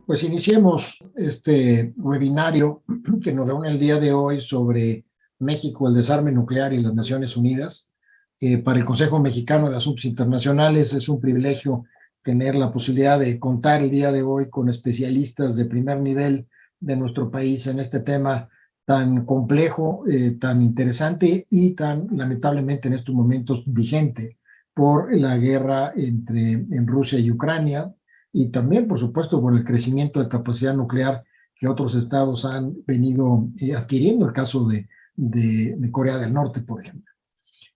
Pues iniciemos este webinario que nos reúne el día de hoy sobre México, el desarme nuclear y las Naciones Unidas. Para el Consejo Mexicano de Asuntos Internacionales es un privilegio tener la posibilidad de contar el día de hoy con especialistas de primer nivel de nuestro país en este tema tan complejo, tan interesante y tan lamentablemente en estos momentos vigente por la guerra en Rusia y Ucrania, y también, por supuesto, por el crecimiento de capacidad nuclear que otros estados han venido adquiriendo, el caso de Corea del Norte, por ejemplo.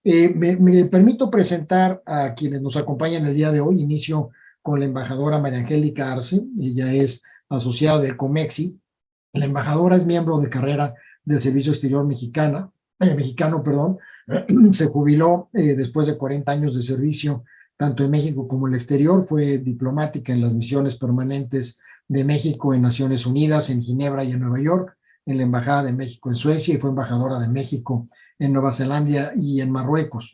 Me permito presentar a quienes nos acompañan el día de hoy. Inicio con la embajadora María Angélica Arce. Ella es asociada de Comexi. La embajadora es miembro de carrera del Servicio Exterior mexicano, perdón. Se jubiló después de 40 años de servicio tanto en México como en el exterior. Fue diplomática en las misiones permanentes de México en Naciones Unidas, en Ginebra y en Nueva York, en la Embajada de México en Suecia, y fue embajadora de México en Nueva Zelanda y en Marruecos.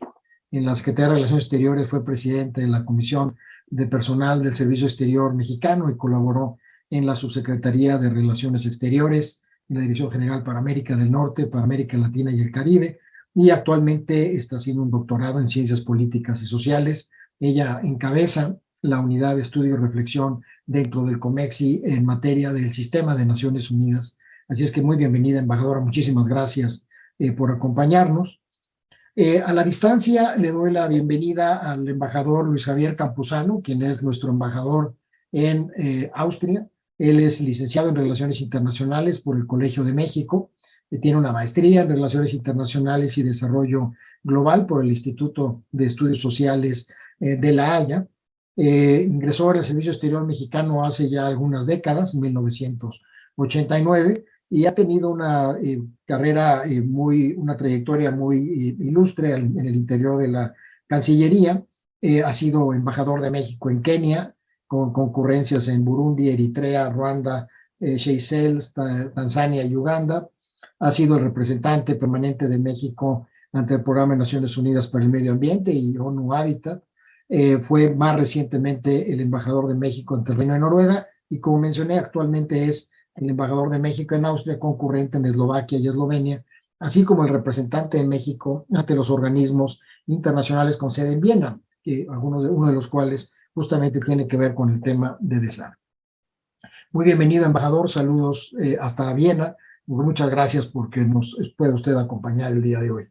En la Secretaría de Relaciones Exteriores fue presidente de la Comisión de Personal del Servicio Exterior mexicano y colaboró en la Subsecretaría de Relaciones Exteriores, en la Dirección General para América del Norte, para América Latina y el Caribe, y actualmente está haciendo un doctorado en Ciencias Políticas y Sociales. Ella encabeza la unidad de estudio y reflexión dentro del COMEXI en materia del sistema de Naciones Unidas. Así es que muy bienvenida, embajadora. Muchísimas gracias por acompañarnos. A la distancia le doy la bienvenida al embajador Luis Javier Campuzano, quien es nuestro embajador en Austria. Él es licenciado en Relaciones Internacionales por el Colegio de México. Tiene una maestría en Relaciones Internacionales y Desarrollo Global por el Instituto de Estudios Sociales de La Haya. Ingresó al Servicio Exterior Mexicano hace ya algunas décadas, en 1989, y ha tenido una carrera una trayectoria muy ilustre en el interior de la Cancillería. Ha sido embajador de México en Kenia, con concurrencias en Burundi, Eritrea, Ruanda, Seychelles, Tanzania y Uganda. Ha sido el representante permanente de México ante el Programa de Naciones Unidas para el Medio Ambiente y ONU Habitat. Fue más recientemente el embajador de México ante el Reino de Noruega, y como mencioné, actualmente es el embajador de México en Austria, concurrente en Eslovaquia y Eslovenia, así como el representante de México ante los organismos internacionales con sede en Viena, uno de los cuales justamente tiene que ver con el tema de desarme. Muy bienvenido, embajador. Saludos hasta Viena. Muchas gracias porque nos puede usted acompañar el día de hoy.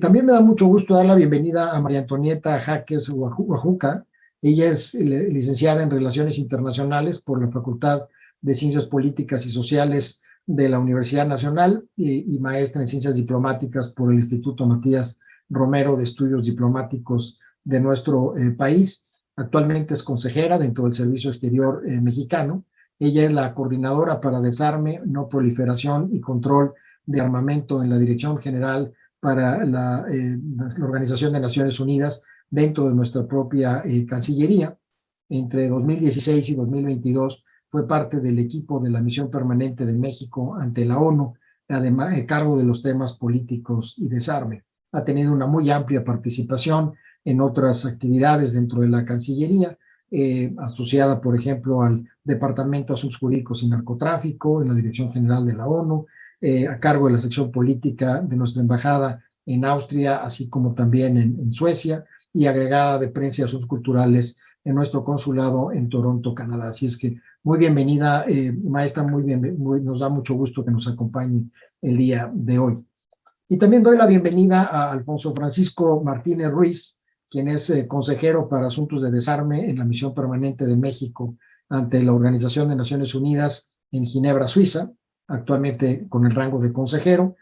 También me da mucho gusto dar la bienvenida a María Antonieta Jaques Guajuca. Ella es licenciada en Relaciones Internacionales por la Facultad de Ciencias Políticas y Sociales de la Universidad Nacional y maestra en Ciencias Diplomáticas por el Instituto Matías Romero de Estudios Diplomáticos de nuestro país. Actualmente es consejera dentro del Servicio Exterior mexicano. Ella es la coordinadora para desarme, no proliferación y control de armamento en la Dirección General para la Organización de Naciones Unidas dentro de nuestra propia Cancillería. Entre 2016 y 2022 fue parte del equipo de la Misión Permanente de México ante la ONU, además a cargo de los temas políticos y desarme. Ha tenido una muy amplia participación en otras actividades dentro de la Cancillería, asociada, por ejemplo, al Departamento de Asuntos Jurídicos y Narcotráfico en la Dirección General de la ONU, a cargo de la sección política de nuestra embajada en Austria, así como también en Suecia, y agregada de prensa y asuntos culturales en nuestro consulado en Toronto, Canadá. Así es que muy bienvenida, maestra, nos da mucho gusto que nos acompañe el día de hoy. Y también doy la bienvenida a Alfonso Francisco Martínez Ruiz, quien es consejero para asuntos de desarme en la Misión Permanente de México ante la Organización de Naciones Unidas en Ginebra, Suiza, actualmente con el rango de consejero.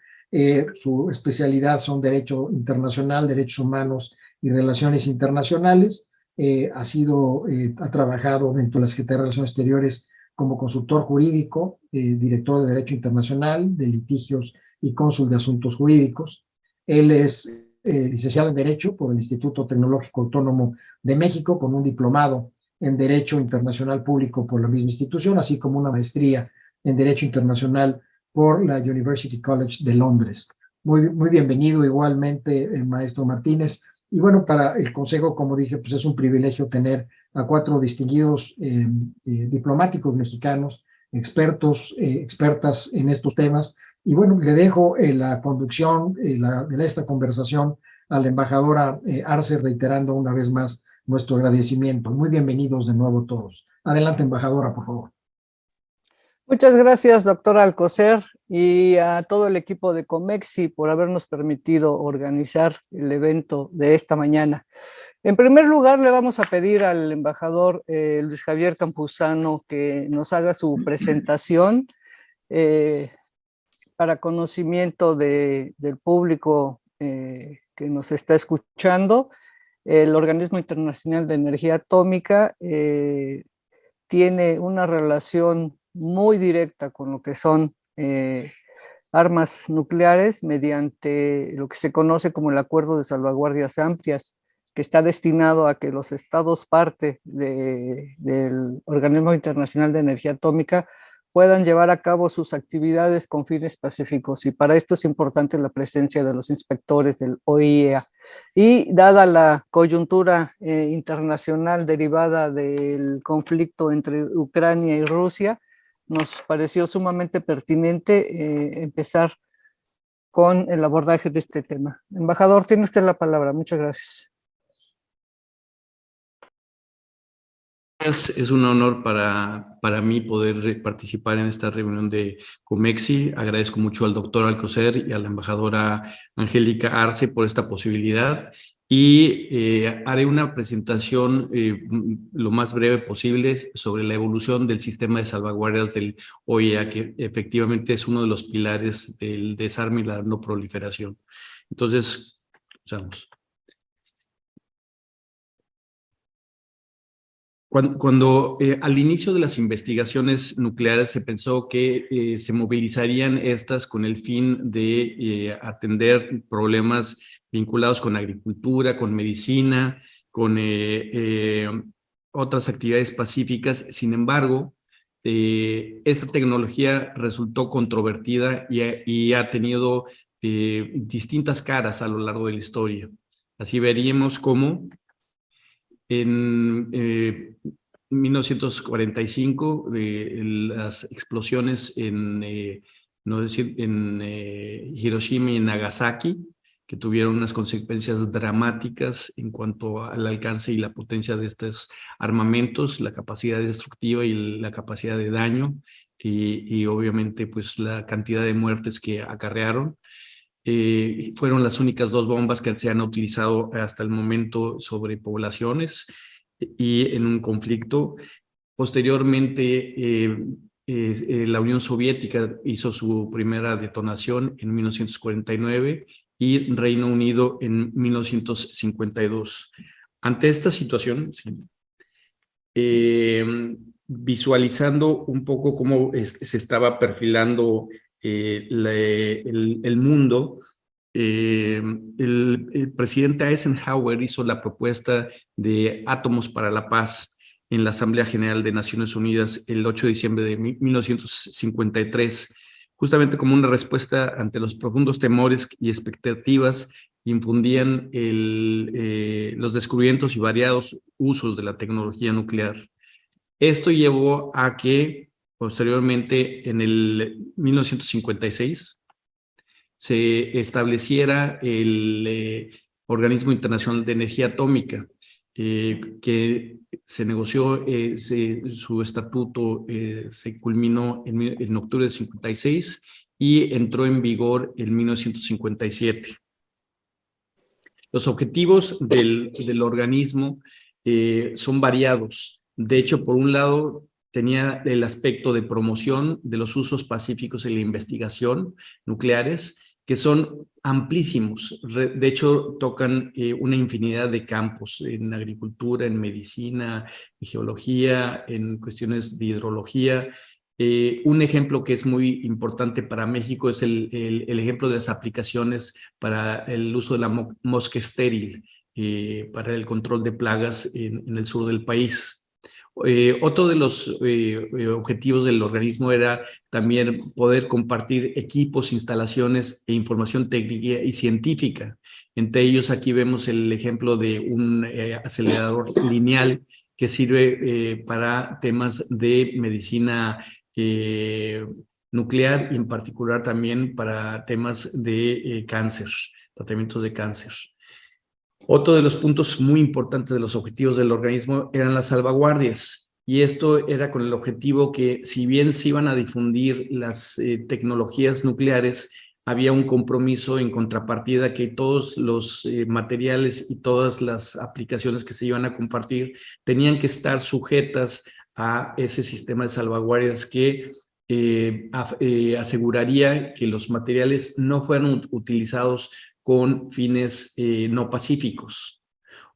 Su especialidad son Derecho Internacional, Derechos Humanos y Relaciones Internacionales. Ha trabajado dentro de la Secretaría de Relaciones Exteriores como consultor jurídico, director de Derecho Internacional, de Litigios y cónsul de Asuntos Jurídicos. Él es licenciado en Derecho por el Instituto Tecnológico Autónomo de México, con un diplomado en Derecho Internacional Público por la misma institución, así como una maestría en Derecho Internacional por la University College de Londres. Muy bienvenido igualmente, maestro Martínez. Y bueno, para el Consejo, como dije, pues es un privilegio tener a 4 distinguidos diplomáticos mexicanos, expertos, expertas en estos temas. Y bueno, le dejo la conducción de esta conversación a la embajadora Arce, reiterando una vez más nuestro agradecimiento. Muy bienvenidos de nuevo todos. Adelante, embajadora, por favor. Muchas gracias, doctora Alcocer, y a todo el equipo de Comexi por habernos permitido organizar el evento de esta mañana. En primer lugar, le vamos a pedir al embajador Luis Javier Campuzano que nos haga su presentación eh, para conocimiento del público que nos está escuchando. El Organismo Internacional de Energía Atómica tiene una relación muy directa con lo que son armas nucleares mediante lo que se conoce como el Acuerdo de Salvaguardias Amplias, que está destinado a que los estados parte del Organismo Internacional de Energía Atómica puedan llevar a cabo sus actividades con fines pacíficos, y para esto es importante la presencia de los inspectores del OIEA. Y dada la coyuntura internacional derivada del conflicto entre Ucrania y Rusia, nos pareció sumamente pertinente empezar con el abordaje de este tema. Embajador, tiene usted la palabra. Muchas gracias. Es un honor para mí poder participar en esta reunión de Comexi. Agradezco mucho al doctor Alcocer y a la embajadora Angélica Arce por esta posibilidad, y haré una presentación lo más breve posible sobre la evolución del sistema de salvaguardias del OIEA, que efectivamente es uno de los pilares del desarme y la no proliferación. Entonces, vamos. Cuando al inicio de las investigaciones nucleares se pensó que se movilizarían estas con el fin de atender problemas vinculados con agricultura, con medicina, con otras actividades pacíficas. Sin embargo, esta tecnología resultó controvertida y ha tenido distintas caras a lo largo de la historia. Así veríamos cómo en 1945, las explosiones en Hiroshima y Nagasaki, que tuvieron unas consecuencias dramáticas en cuanto al alcance y la potencia de estos armamentos, la capacidad destructiva y la capacidad de daño, y obviamente pues la cantidad de muertes que acarrearon. Fueron las únicas 2 bombas que se han utilizado hasta el momento sobre poblaciones y en un conflicto. Posteriormente, la Unión Soviética hizo su primera detonación en 1949 y Reino Unido en 1952. Ante esta situación, visualizando un poco cómo se estaba perfilando el mundo, el presidente Eisenhower hizo la propuesta de átomos para la paz en la Asamblea General de Naciones Unidas el 8 de diciembre de 1953, justamente como una respuesta ante los profundos temores y expectativas que infundían los descubrimientos y variados usos de la tecnología nuclear. Esto llevó a que posteriormente, en el 1956, se estableciera el Organismo Internacional de Energía Atómica, que se negoció, su estatuto se culminó en octubre de 56 y entró en vigor en 1957. Los objetivos del organismo son variados. De hecho, por un lado, tenía el aspecto de promoción de los usos pacíficos en la investigación nucleares, que son amplísimos. De hecho, tocan una infinidad de campos en agricultura, en medicina, en geología, en cuestiones de hidrología. Un ejemplo que es muy importante para México es el ejemplo de las aplicaciones para el uso de la mosca estéril para el control de plagas en el sur del país. Otro de los objetivos del organismo era también poder compartir equipos, instalaciones e información técnica y científica. Entre ellos aquí vemos el ejemplo de un acelerador lineal que sirve para temas de medicina nuclear y en particular también para temas de cáncer, tratamientos de cáncer. Otro de los puntos muy importantes de los objetivos del organismo eran las salvaguardias, y esto era con el objetivo que, si bien se iban a difundir las tecnologías nucleares, había un compromiso en contrapartida que todos los materiales y todas las aplicaciones que se iban a compartir tenían que estar sujetas a ese sistema de salvaguardias que aseguraría que los materiales no fueran utilizados con fines no pacíficos.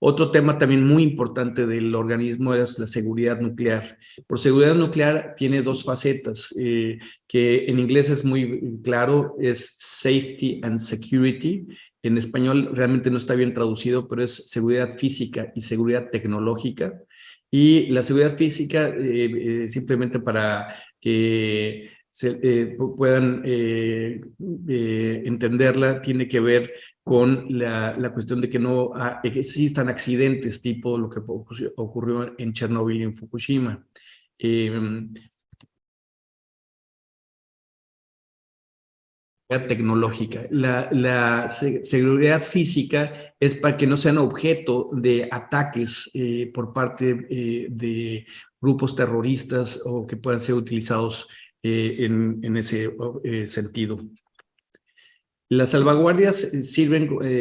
Otro tema también muy importante del organismo es la seguridad nuclear. Por seguridad nuclear tiene dos facetas, que en inglés es muy claro, es safety and security. En español realmente no está bien traducido, pero es seguridad física y seguridad tecnológica. Y la seguridad física, simplemente para que puedan entenderla, tiene que ver con la cuestión de que no existan accidentes tipo lo que ocurrió en Chernobyl y en Fukushima. Tecnológica. La seguridad física es para que no sean objeto de ataques por parte de grupos terroristas o que puedan ser utilizados en ese sentido. Las salvaguardias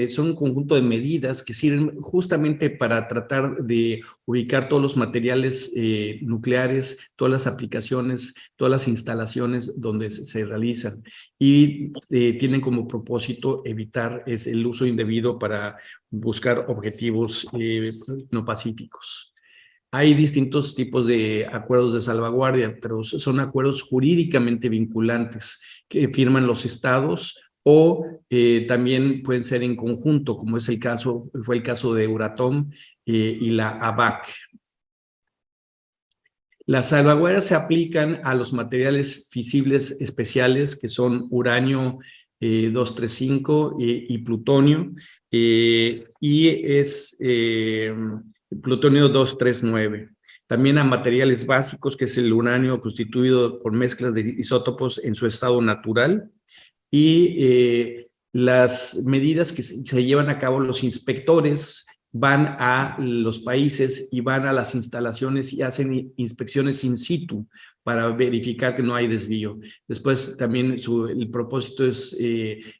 son un conjunto de medidas que sirven justamente para tratar de ubicar todos los materiales nucleares, todas las aplicaciones, todas las instalaciones donde se realizan, y tienen como propósito evitar el uso indebido para buscar objetivos no pacíficos. Hay distintos tipos de acuerdos de salvaguardia, pero son acuerdos jurídicamente vinculantes que firman los estados, o también pueden ser en conjunto, como fue el caso de Euratom y la ABAC. Las salvaguardias se aplican a los materiales fisibles especiales, que son uranio 235 y plutonio, y es plutonio 239. También a materiales básicos, que es el uranio constituido por mezclas de isótopos en su estado natural, y las medidas que se llevan a cabo, los inspectores van a los países y van a las instalaciones y hacen inspecciones in situ para verificar que no hay desvío. Después también el propósito es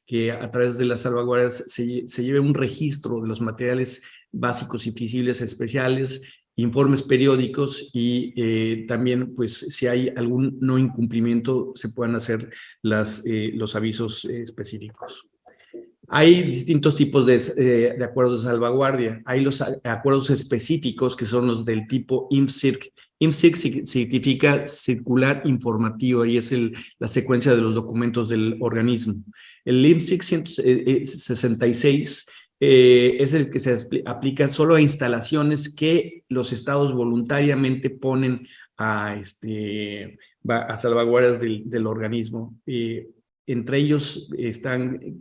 que a través de las salvaguardias se lleve un registro de los materiales básicos y fisibles especiales, informes periódicos, y también, pues, si hay algún no incumplimiento, se puedan hacer los avisos específicos. Hay distintos tipos de acuerdos de salvaguardia. Hay los acuerdos específicos, que son los del tipo IMCIRC. IMCIRC significa circular informativo, y es la secuencia de los documentos del organismo. El IMCIRC 66 es el que se aplica solo a instalaciones que los estados voluntariamente ponen a salvaguardias del organismo. Entre ellos están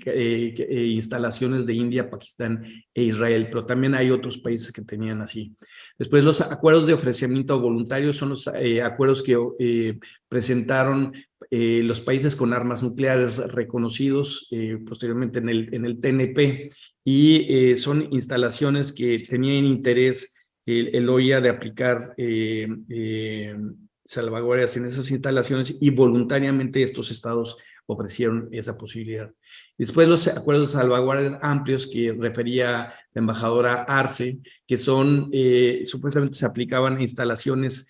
instalaciones de India, Pakistán e Israel, pero también hay otros países que tenían así. Después, los acuerdos de ofrecimiento voluntario son los acuerdos que presentaron los países con armas nucleares reconocidos posteriormente en el TNP, y son instalaciones que tenían interés el OIA de aplicar salvaguardias en esas instalaciones, y voluntariamente estos estados ofrecieron esa posibilidad. Después, los acuerdos de salvaguardia amplios, que refería la embajadora Arce, que son supuestamente se aplicaban a instalaciones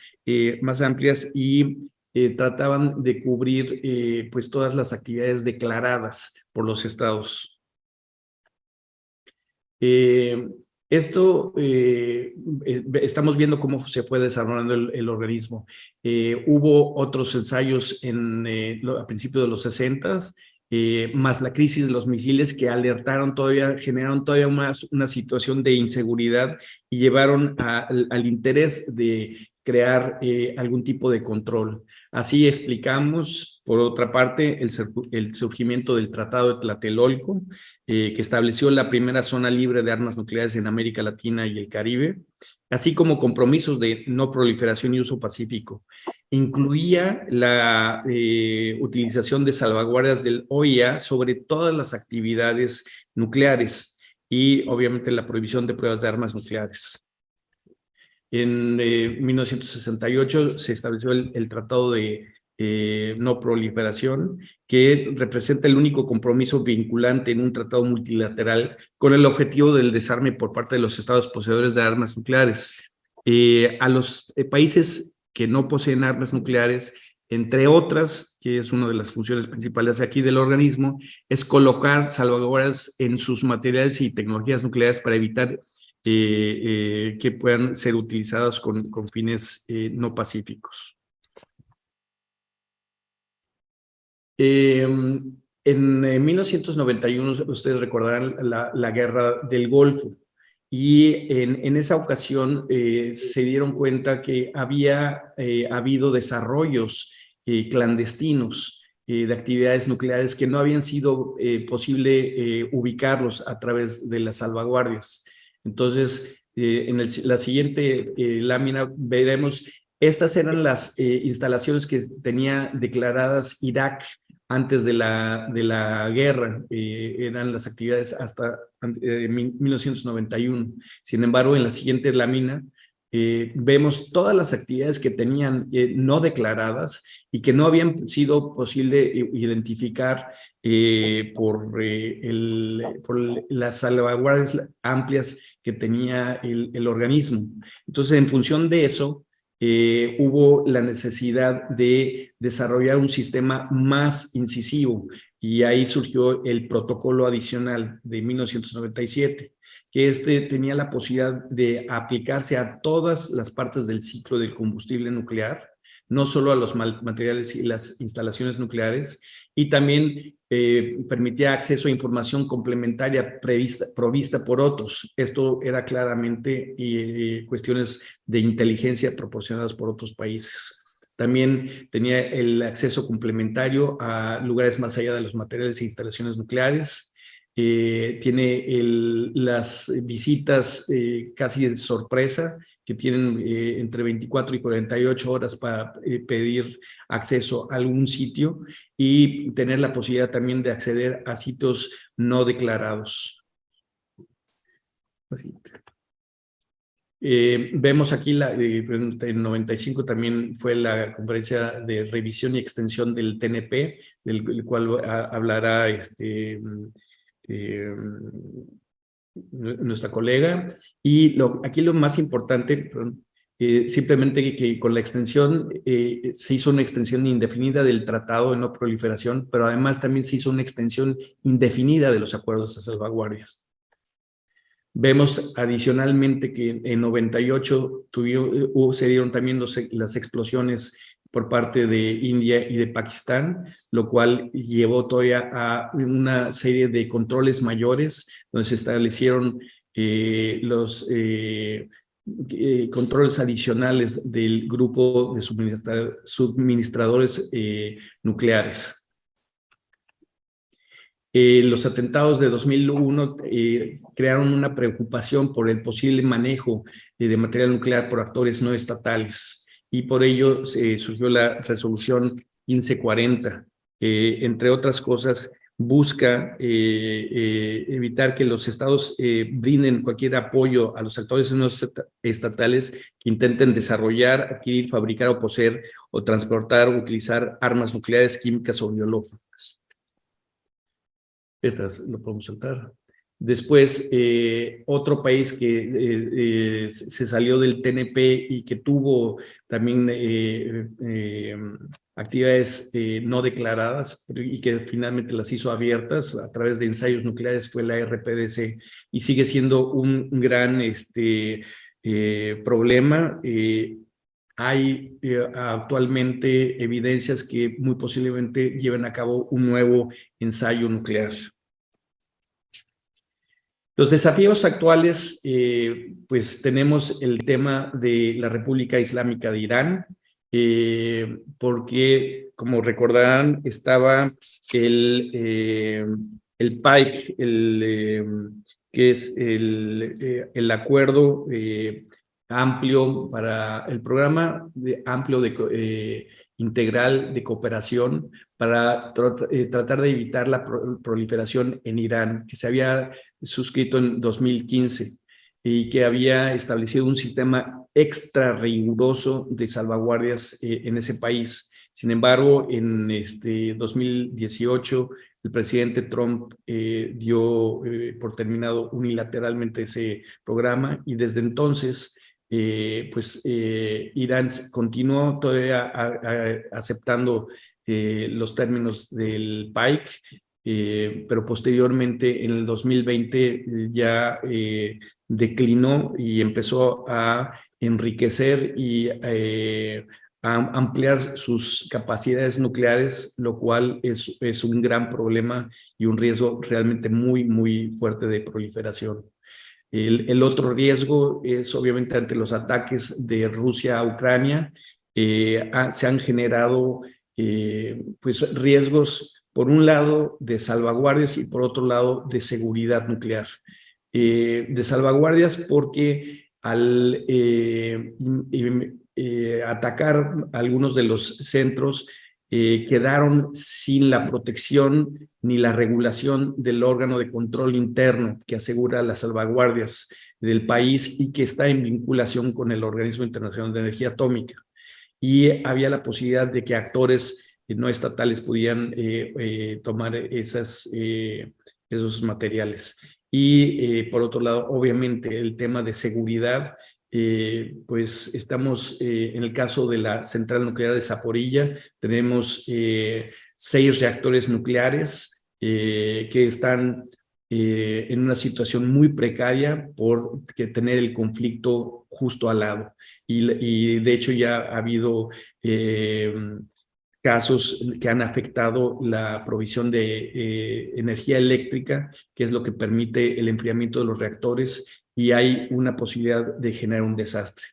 más amplias y trataban de cubrir pues todas las actividades declaradas por los estados. Estamos viendo cómo se fue desarrollando el organismo. Hubo otros ensayos a principios de los 60s, más la crisis de los misiles, que generaron todavía más una situación de inseguridad y llevaron al interés de crear algún tipo de control. Así explicamos, por otra parte, el surgimiento del Tratado de Tlatelolco, que estableció la primera zona libre de armas nucleares en América Latina y el Caribe. así como compromisos de no proliferación y uso pacífico. Incluía la utilización de salvaguardias del OIA sobre todas las actividades nucleares y obviamente la prohibición de pruebas de armas nucleares. En 1968 se estableció el Tratado de No Proliferación, que representa el único compromiso vinculante en un tratado multilateral con el objetivo del desarme por parte de los estados poseedores de armas nucleares. A los países que no poseen armas nucleares, entre otras, que es una de las funciones principales aquí del organismo, es colocar salvaguardas en sus materiales y tecnologías nucleares para evitar que puedan ser utilizadas con fines no pacíficos. En 1991, ustedes recordarán la guerra del Golfo, y en esa ocasión se dieron cuenta que había habido desarrollos clandestinos de actividades nucleares que no habían sido posible ubicarlos a través de las salvaguardias. Entonces, en la siguiente lámina veremos, estas eran las instalaciones que tenía declaradas Irak antes de la guerra, eran las actividades hasta 1991. Sin embargo, en la siguiente lámina vemos todas las actividades que tenían no declaradas y que no habían sido posible identificar por las salvaguardias amplias que tenía el organismo. Entonces, en función de eso, hubo la necesidad de desarrollar un sistema más incisivo, y ahí surgió el protocolo adicional de 1997, que tenía la posibilidad de aplicarse a todas las partes del ciclo del combustible nuclear, no solo a los materiales y las instalaciones nucleares, y también permitía acceso a información complementaria provista por otros. Esto era claramente cuestiones de inteligencia proporcionadas por otros países. También tenía el acceso complementario a lugares más allá de los materiales e instalaciones nucleares. Tiene las visitas casi de sorpresa, que tienen entre 24 y 48 horas para pedir acceso a algún sitio, y tener la posibilidad también de acceder a sitios no declarados. Vemos aquí, en 95 también fue la conferencia de revisión y extensión del TNP, del cual hablará nuestra colega. Y aquí lo más importante, simplemente que con la extensión se hizo una extensión indefinida del Tratado de No Proliferación, pero además también se hizo una extensión indefinida de los acuerdos de salvaguardias. Vemos adicionalmente que en 98 se dieron también las explosiones por parte de India y de Pakistán, lo cual llevó todavía a una serie de controles mayores, donde se establecieron los controles adicionales del grupo de suministradores nucleares. Los atentados de 2001 crearon una preocupación por el posible manejo de material nuclear por actores no estatales, y por ello surgió la resolución 1540. Entre otras cosas, busca evitar que los estados brinden cualquier apoyo a los actores no estatales que intenten desarrollar, adquirir, fabricar o poseer o transportar o utilizar armas nucleares, químicas o biológicas. Estas lo podemos saltar. Después, otro país que se salió del TNP y que tuvo también actividades no declaradas y que finalmente las hizo abiertas a través de ensayos nucleares fue la RPDC, y sigue siendo un gran problema. Hay actualmente evidencias que muy posiblemente lleven a cabo un nuevo ensayo nuclear. Los desafíos actuales, pues tenemos el tema de la República Islámica de Irán, porque, como recordarán, estaba el PAIC, que es el acuerdo amplio para el programa amplio integral de cooperación para tratar de evitar la proliferación en Irán, que se había suscrito en 2015 y que había establecido un sistema extra riguroso de salvaguardias en ese país. Sin embargo, en 2018, el presidente Trump dio por terminado unilateralmente ese programa y desde entonces Irán continuó todavía aceptando los términos del PAIC, pero posteriormente en el 2020 ya declinó y empezó a enriquecer y a ampliar sus capacidades nucleares, lo cual es un gran problema y un riesgo realmente muy, muy fuerte de proliferación. El otro riesgo es obviamente ante los ataques de Rusia a Ucrania. Se han generado pues riesgos, por un lado, de salvaguardias y por otro lado, de seguridad nuclear. De salvaguardias porque al atacar algunos de los centros quedaron sin la protección ni la regulación del órgano de control interno que asegura las salvaguardias del país y que está en vinculación con el Organismo Internacional de Energía Atómica. Y había la posibilidad de que actores no estatales pudieran tomar esos materiales. Y por otro lado, obviamente, el tema de seguridad, pues estamos en el caso de la central nuclear de Zaporilla, tenemos 6 reactores nucleares que están en una situación muy precaria por tener el conflicto justo al lado. Y de hecho ya ha habido casos que han afectado la provisión de energía eléctrica, que es lo que permite el enfriamiento de los reactores, y hay una posibilidad de generar un desastre.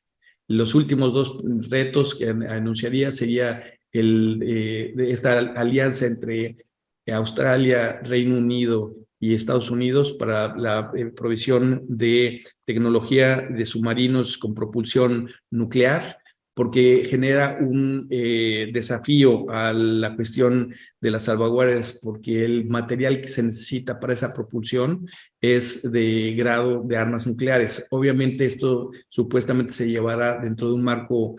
Los últimos 2 retos que anunciaría sería esta alianza entre Australia, Reino Unido y Estados Unidos para la provisión de tecnología de submarinos con propulsión nuclear, porque genera un desafío a la cuestión de las salvaguardias, porque el material que se necesita para esa propulsión es de grado de armas nucleares. Obviamente esto supuestamente se llevará dentro de un marco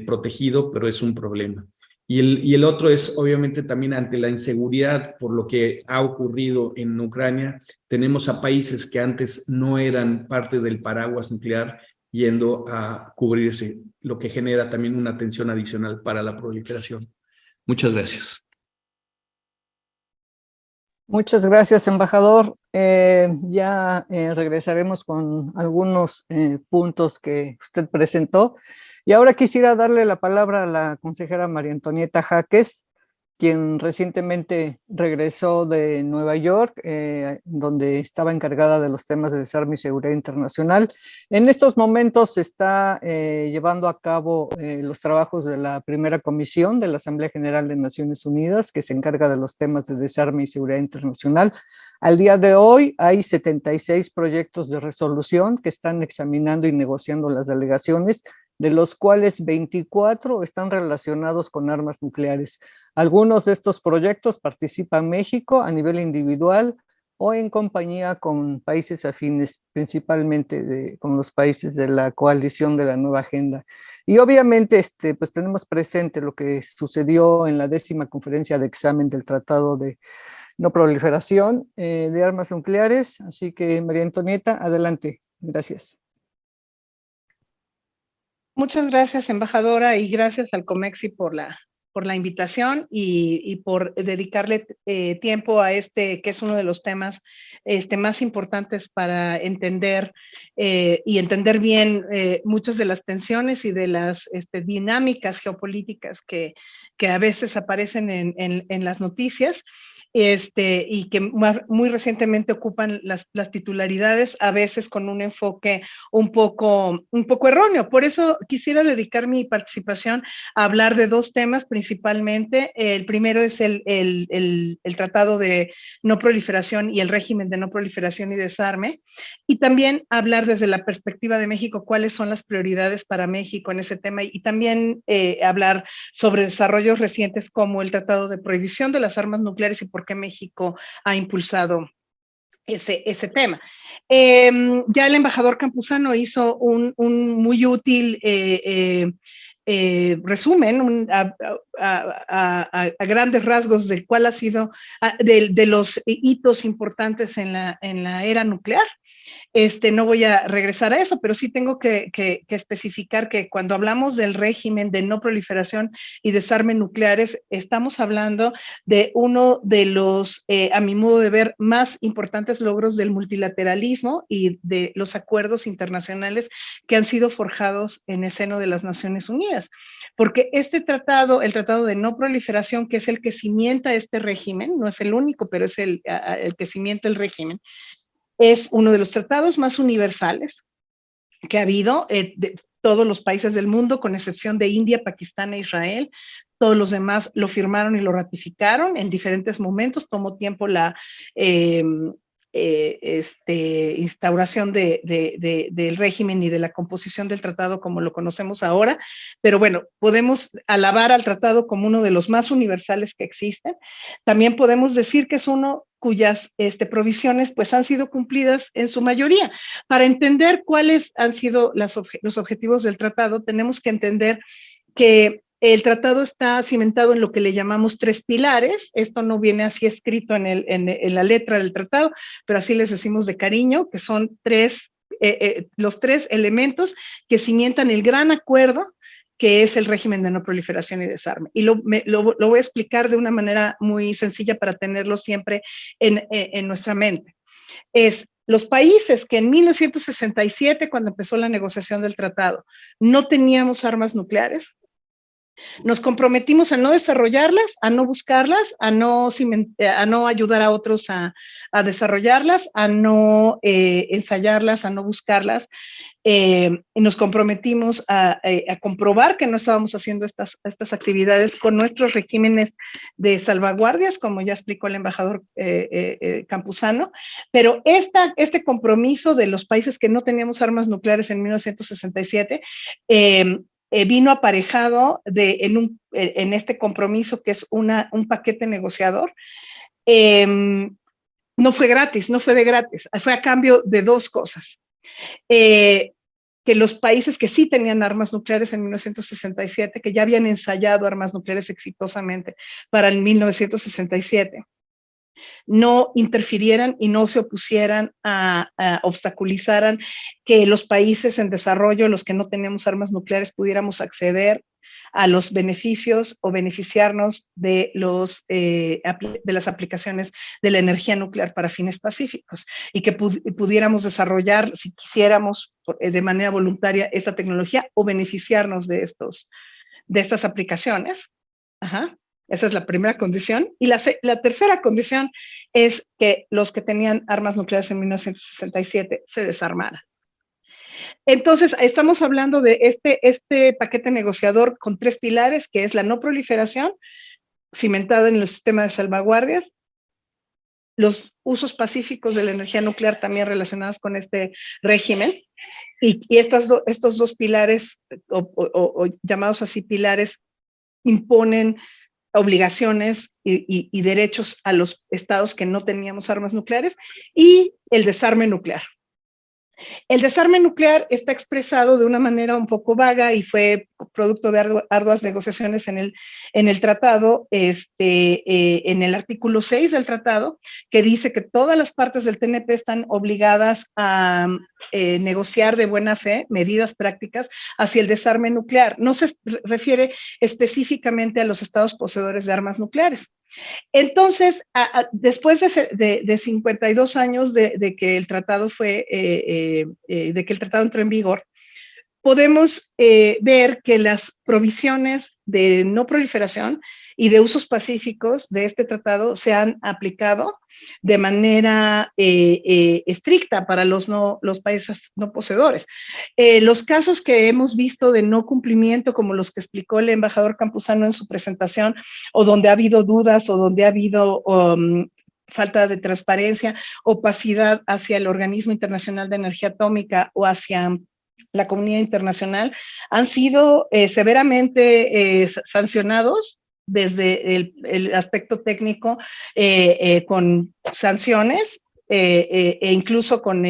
protegido, pero es un problema. Y el otro es obviamente también ante la inseguridad por lo que ha ocurrido en Ucrania. Tenemos a países que antes no eran parte del paraguas nuclear yendo a cubrirse, lo que genera también una tensión adicional para la proliferación. Muchas gracias. Muchas gracias, embajador. Ya regresaremos con algunos puntos que usted presentó. Y ahora quisiera darle la palabra a la consejera María Antonieta Jaques, quien recientemente regresó de Nueva York, donde estaba encargada de los temas de desarme y seguridad internacional. En estos momentos se está llevando a cabo los trabajos de la primera comisión de la Asamblea General de Naciones Unidas, que se encarga de los temas de desarme y seguridad internacional. Al día de hoy hay 76 proyectos de resolución que están examinando y negociando las delegaciones, de los cuales 24 están relacionados con armas nucleares. Algunos de estos proyectos participa México a nivel individual o en compañía con países afines, principalmente con los países de la coalición de la nueva agenda. Y obviamente pues tenemos presente lo que sucedió en la 10ª conferencia de examen del Tratado de No Proliferación de Armas Nucleares. Así que, María Antonieta, adelante. Gracias. Muchas gracias, embajadora, y gracias al COMEXI por la invitación y por dedicarle tiempo a que es uno de los temas más importantes para entender y entender bien muchas de las tensiones y de las dinámicas geopolíticas que a veces aparecen en las noticias. y que muy recientemente ocupan las titularidades, a veces con un enfoque un poco erróneo. Por eso quisiera dedicar mi participación a hablar de dos temas principalmente. El primero es el Tratado de No Proliferación y el régimen de no proliferación y desarme, y también hablar desde la perspectiva de México cuáles son las prioridades para México en ese tema, y también hablar sobre desarrollos recientes como el Tratado de Prohibición de las Armas Nucleares y por qué México ha impulsado ese tema. Ya el embajador Campuzano hizo un muy útil resumen a grandes rasgos de cuál ha sido de los hitos importantes en la era nuclear. No voy a regresar a eso, pero sí tengo que especificar que cuando hablamos del régimen de no proliferación y desarme nucleares, estamos hablando de uno de los, a mi modo de ver, más importantes logros del multilateralismo y de los acuerdos internacionales que han sido forjados en el seno de las Naciones Unidas. Porque este tratado, el Tratado de No Proliferación, que es el que cimienta este régimen, no es el único, pero es el que cimienta el régimen, es uno de los tratados más universales que ha habido de todos los países del mundo, con excepción de India, Pakistán e Israel. Todos los demás lo firmaron y lo ratificaron en diferentes momentos. Tomó tiempo la instauración del régimen y de la composición del tratado como lo conocemos ahora, pero bueno, podemos alabar al tratado como uno de los más universales que existen. También podemos decir que es uno cuyas provisiones pues han sido cumplidas en su mayoría. Para entender cuáles han sido los objetivos del tratado, tenemos que entender que el tratado está cimentado en lo que le llamamos 3 pilares. Esto no viene así escrito en la letra del tratado, pero así les decimos de cariño, que son los 3 elementos que cimientan el gran acuerdo que es el régimen de no proliferación y desarme. Y lo voy a explicar de una manera muy sencilla para tenerlo siempre en nuestra mente. Los países que en 1967, cuando empezó la negociación del tratado, no teníamos armas nucleares, nos comprometimos a no desarrollarlas, a no buscarlas, a no ayudar a otros a desarrollarlas, a no ensayarlas, a no buscarlas. Nos comprometimos a comprobar que no estábamos haciendo estas actividades con nuestros regímenes de salvaguardias, como ya explicó el embajador Campuzano, pero este compromiso de los países que no teníamos armas nucleares en 1967 vino aparejado en este compromiso que es un paquete negociador. No fue gratis, no fue de gratis, fue a cambio de 2 cosas. Que los países que sí tenían armas nucleares en 1967, que ya habían ensayado armas nucleares exitosamente para el 1967, no interfirieran y no se opusieran obstaculizaran que los países en desarrollo, los que no teníamos armas nucleares, pudiéramos acceder a los beneficios o beneficiarnos de las aplicaciones de la energía nuclear para fines pacíficos, y que pudiéramos desarrollar, si quisiéramos, de manera voluntaria esta tecnología o beneficiarnos de estas aplicaciones. Ajá. Esa es la primera condición. Y la tercera condición es que los que tenían armas nucleares en 1967 se desarmaran. Entonces, estamos hablando de este paquete negociador con 3 pilares, que es la no proliferación, cimentada en los sistemas de salvaguardias, los usos pacíficos de la energía nuclear también relacionados con este régimen, y estos 2 pilares, o llamados así pilares, imponen obligaciones y derechos a los estados que no teníamos armas nucleares, y el desarme nuclear. El desarme nuclear está expresado de una manera un poco vaga y fue producto de arduas negociaciones en el tratado, en el artículo 6 del tratado, que dice que todas las partes del TNP están obligadas a negociar de buena fe medidas prácticas hacia el desarme nuclear. No se refiere específicamente a los estados poseedores de armas nucleares. Entonces, después de 52 años de que el tratado entró en vigor, podemos ver que las provisiones de no proliferación y de usos pacíficos de este tratado se han aplicado de manera estricta para los países no poseedores. Los casos que hemos visto de no cumplimiento, como los que explicó el embajador Campuzano en su presentación, o donde ha habido dudas, o donde ha habido falta de transparencia, opacidad hacia el Organismo Internacional de Energía Atómica o hacia la comunidad internacional, han sido severamente sancionados desde el aspecto técnico con sanciones e incluso con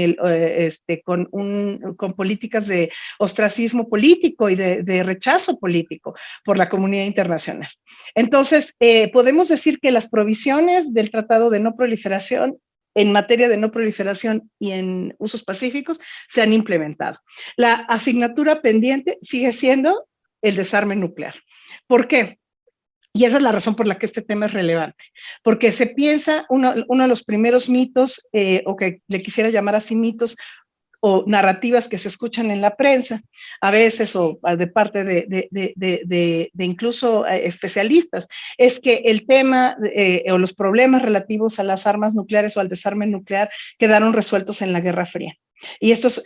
políticas de ostracismo político y de rechazo político por la comunidad internacional. Entonces, podemos decir que las provisiones del Tratado de No Proliferación en materia de no proliferación y en usos pacíficos se han implementado. La asignatura pendiente sigue siendo el desarme nuclear. ¿Por qué? Y esa es la razón por la que este tema es relevante, porque se piensa, uno de los primeros mitos, o que le quisiera llamar así mitos, o narrativas que se escuchan en la prensa, a veces, o de parte de incluso especialistas, es que el tema o los problemas relativos a las armas nucleares o al desarme nuclear quedaron resueltos en la Guerra Fría. Y esto es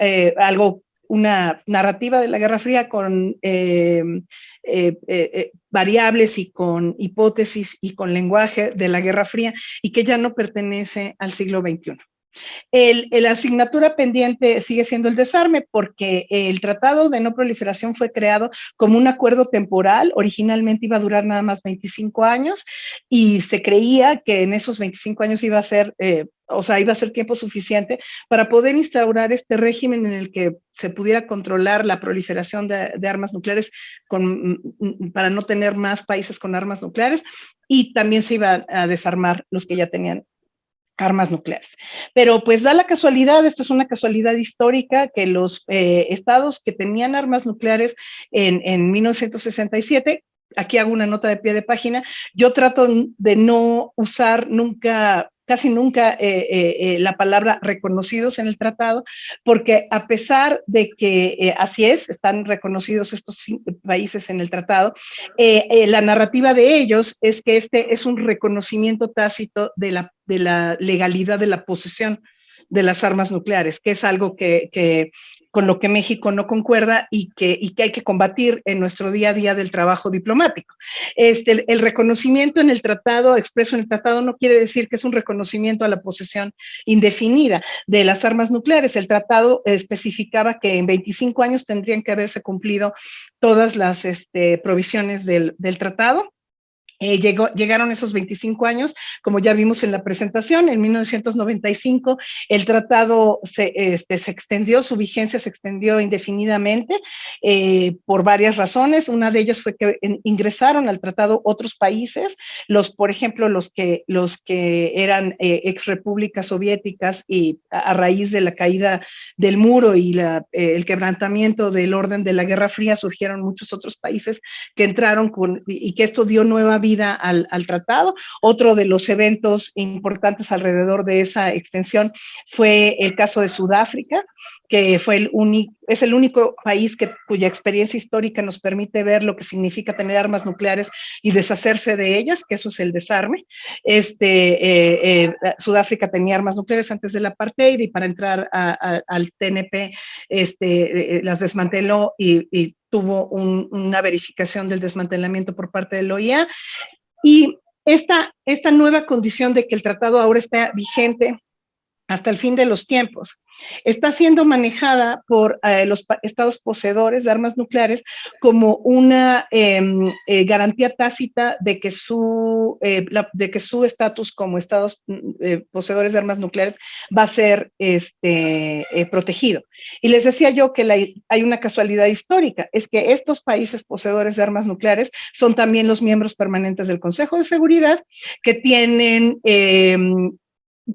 una narrativa de la Guerra Fría con variables y con hipótesis y con lenguaje de la Guerra Fría y que ya no pertenece al siglo XXI. La asignatura pendiente sigue siendo el desarme porque el Tratado de No Proliferación fue creado como un acuerdo temporal, originalmente iba a durar nada más 25 años y se creía que en esos 25 años iba a ser tiempo suficiente para poder instaurar este régimen en el que se pudiera controlar la proliferación de armas nucleares para no tener más países con armas nucleares, y también se iba a desarmar los que ya tenían armas nucleares. Pero pues da la casualidad, esta es una casualidad histórica, que los estados que tenían armas nucleares en 1967, aquí hago una nota de pie de página, yo trato de no usar nunca, casi nunca la palabra reconocidos en el tratado, porque a pesar de que así están reconocidos estos países en el tratado, la narrativa de ellos es que este es un reconocimiento tácito de la legalidad de la posesión de las armas nucleares, que es algo que con lo que México no concuerda y que hay que combatir en nuestro día a día del trabajo diplomático. El reconocimiento en el tratado, expreso en el tratado, no quiere decir que es un reconocimiento a la posesión indefinida de las armas nucleares. El tratado especificaba que en 25 años tendrían que haberse cumplido todas las provisiones del tratado. Llegaron esos 25 años, como ya vimos en la presentación. En 1995 el tratado se extendió, su vigencia se extendió indefinidamente por varias razones. Una de ellas fue que ingresaron al tratado otros países, por ejemplo, los que eran ex repúblicas soviéticas, y a raíz de la caída del muro y el quebrantamiento del orden de la Guerra Fría, surgieron muchos otros países que entraron y que esto dio nueva vida al tratado. Otro de los eventos importantes alrededor de esa extensión fue el caso de Sudáfrica, que es el único país cuya experiencia histórica nos permite ver lo que significa tener armas nucleares y deshacerse de ellas, que eso es el desarme. Sudáfrica tenía armas nucleares antes del apartheid, y para entrar al TNP las desmanteló y tuvo una verificación del desmantelamiento por parte de la OEA. Y esta nueva condición de que el tratado ahora está vigente hasta el fin de los tiempos está siendo manejada por los estados poseedores de armas nucleares como una garantía tácita de que su estatus como estados poseedores de armas nucleares va a ser protegido. Y les decía yo que hay una casualidad histórica, es que estos países poseedores de armas nucleares son también los miembros permanentes del Consejo de Seguridad, que tienen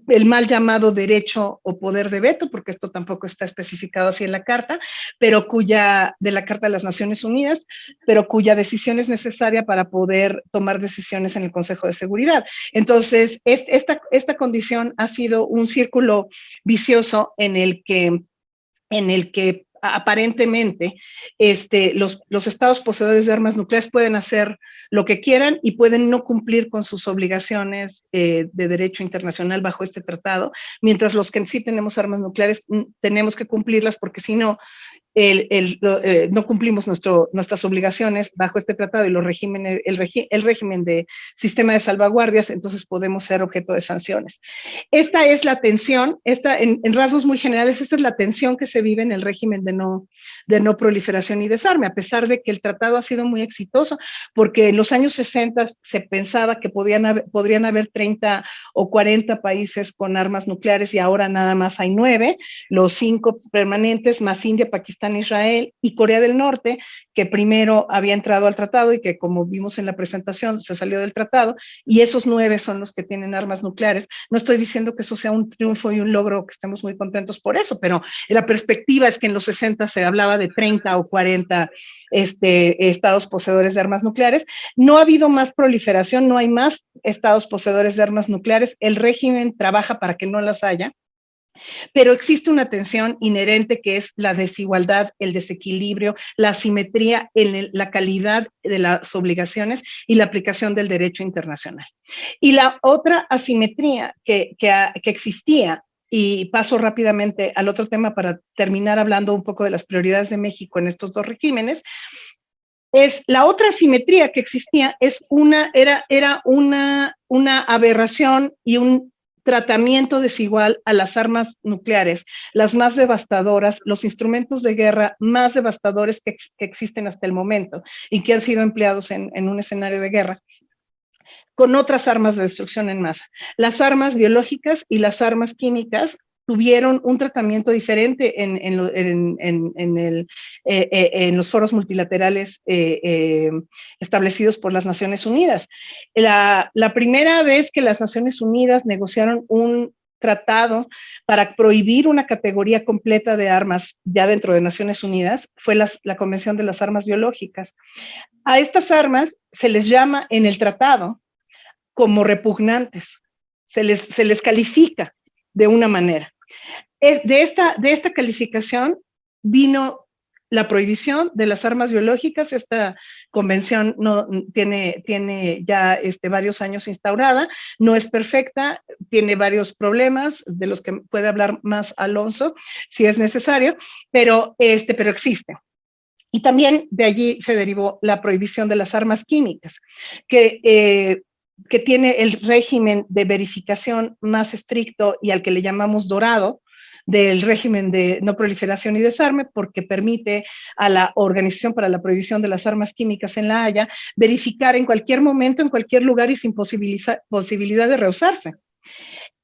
el mal llamado derecho o poder de veto, porque esto tampoco está especificado así en la Carta, pero de la Carta de las Naciones Unidas, pero cuya decisión es necesaria para poder tomar decisiones en el Consejo de Seguridad. Entonces, esta condición ha sido un círculo vicioso en el que aparentemente, los estados poseedores de armas nucleares pueden hacer lo que quieran y pueden no cumplir con sus obligaciones de derecho internacional bajo este tratado, mientras los que sí tenemos armas nucleares tenemos que cumplirlas, porque si no, no cumplimos nuestras obligaciones bajo este tratado y el régimen de sistema de salvaguardias, entonces podemos ser objeto de sanciones. Esta es la tensión, en rasgos muy generales, esta es la tensión que se vive en el régimen de no proliferación y desarme, a pesar de que el tratado ha sido muy exitoso, porque en los años 60 se pensaba que podrían haber 30 o 40 países con armas nucleares y ahora nada más hay 9, los 5 permanentes más India, Pakistán, Israel y Corea del Norte, que primero había entrado al tratado y que, como vimos en la presentación, se salió del tratado, y esos 9 son los que tienen armas nucleares. No estoy diciendo que eso sea un triunfo y un logro, que estemos muy contentos por eso, pero la perspectiva es que en los 60 se hablaba de 30 o 40 estados poseedores de armas nucleares. No ha habido más proliferación, no hay más estados poseedores de armas nucleares, el régimen trabaja para que no las haya, pero existe una tensión inherente que es la desigualdad, el desequilibrio, la asimetría en la calidad de las obligaciones y la aplicación del derecho internacional. Y la otra asimetría que existía, y paso rápidamente al otro tema para terminar hablando un poco de las prioridades de México en estos dos regímenes, es la otra asimetría que existía, era una aberración y un tratamiento desigual a las armas nucleares, las más devastadoras, los instrumentos de guerra más devastadores que existen hasta el momento y que han sido empleados en un escenario de guerra, con otras armas de destrucción en masa. Las armas biológicas y las armas químicas tuvieron un tratamiento diferente en los foros multilaterales establecidos por las Naciones Unidas. La primera vez que las Naciones Unidas negociaron un tratado para prohibir una categoría completa de armas ya dentro de Naciones Unidas fue la Convención de las Armas Biológicas. A estas armas se les llama en el tratado como repugnantes, se les califica de una manera. De esta calificación vino la prohibición de las armas biológicas. Esta convención tiene ya varios años instaurada, no es perfecta, tiene varios problemas de los que puede hablar más Alonso si es necesario, pero existe. Y también de allí se derivó la prohibición de las armas químicas, que tiene el régimen de verificación más estricto y al que le llamamos dorado del régimen de no proliferación y desarme, porque permite a la Organización para la Prohibición de las Armas Químicas en La Haya verificar en cualquier momento, en cualquier lugar y sin posibilidad de rehusarse.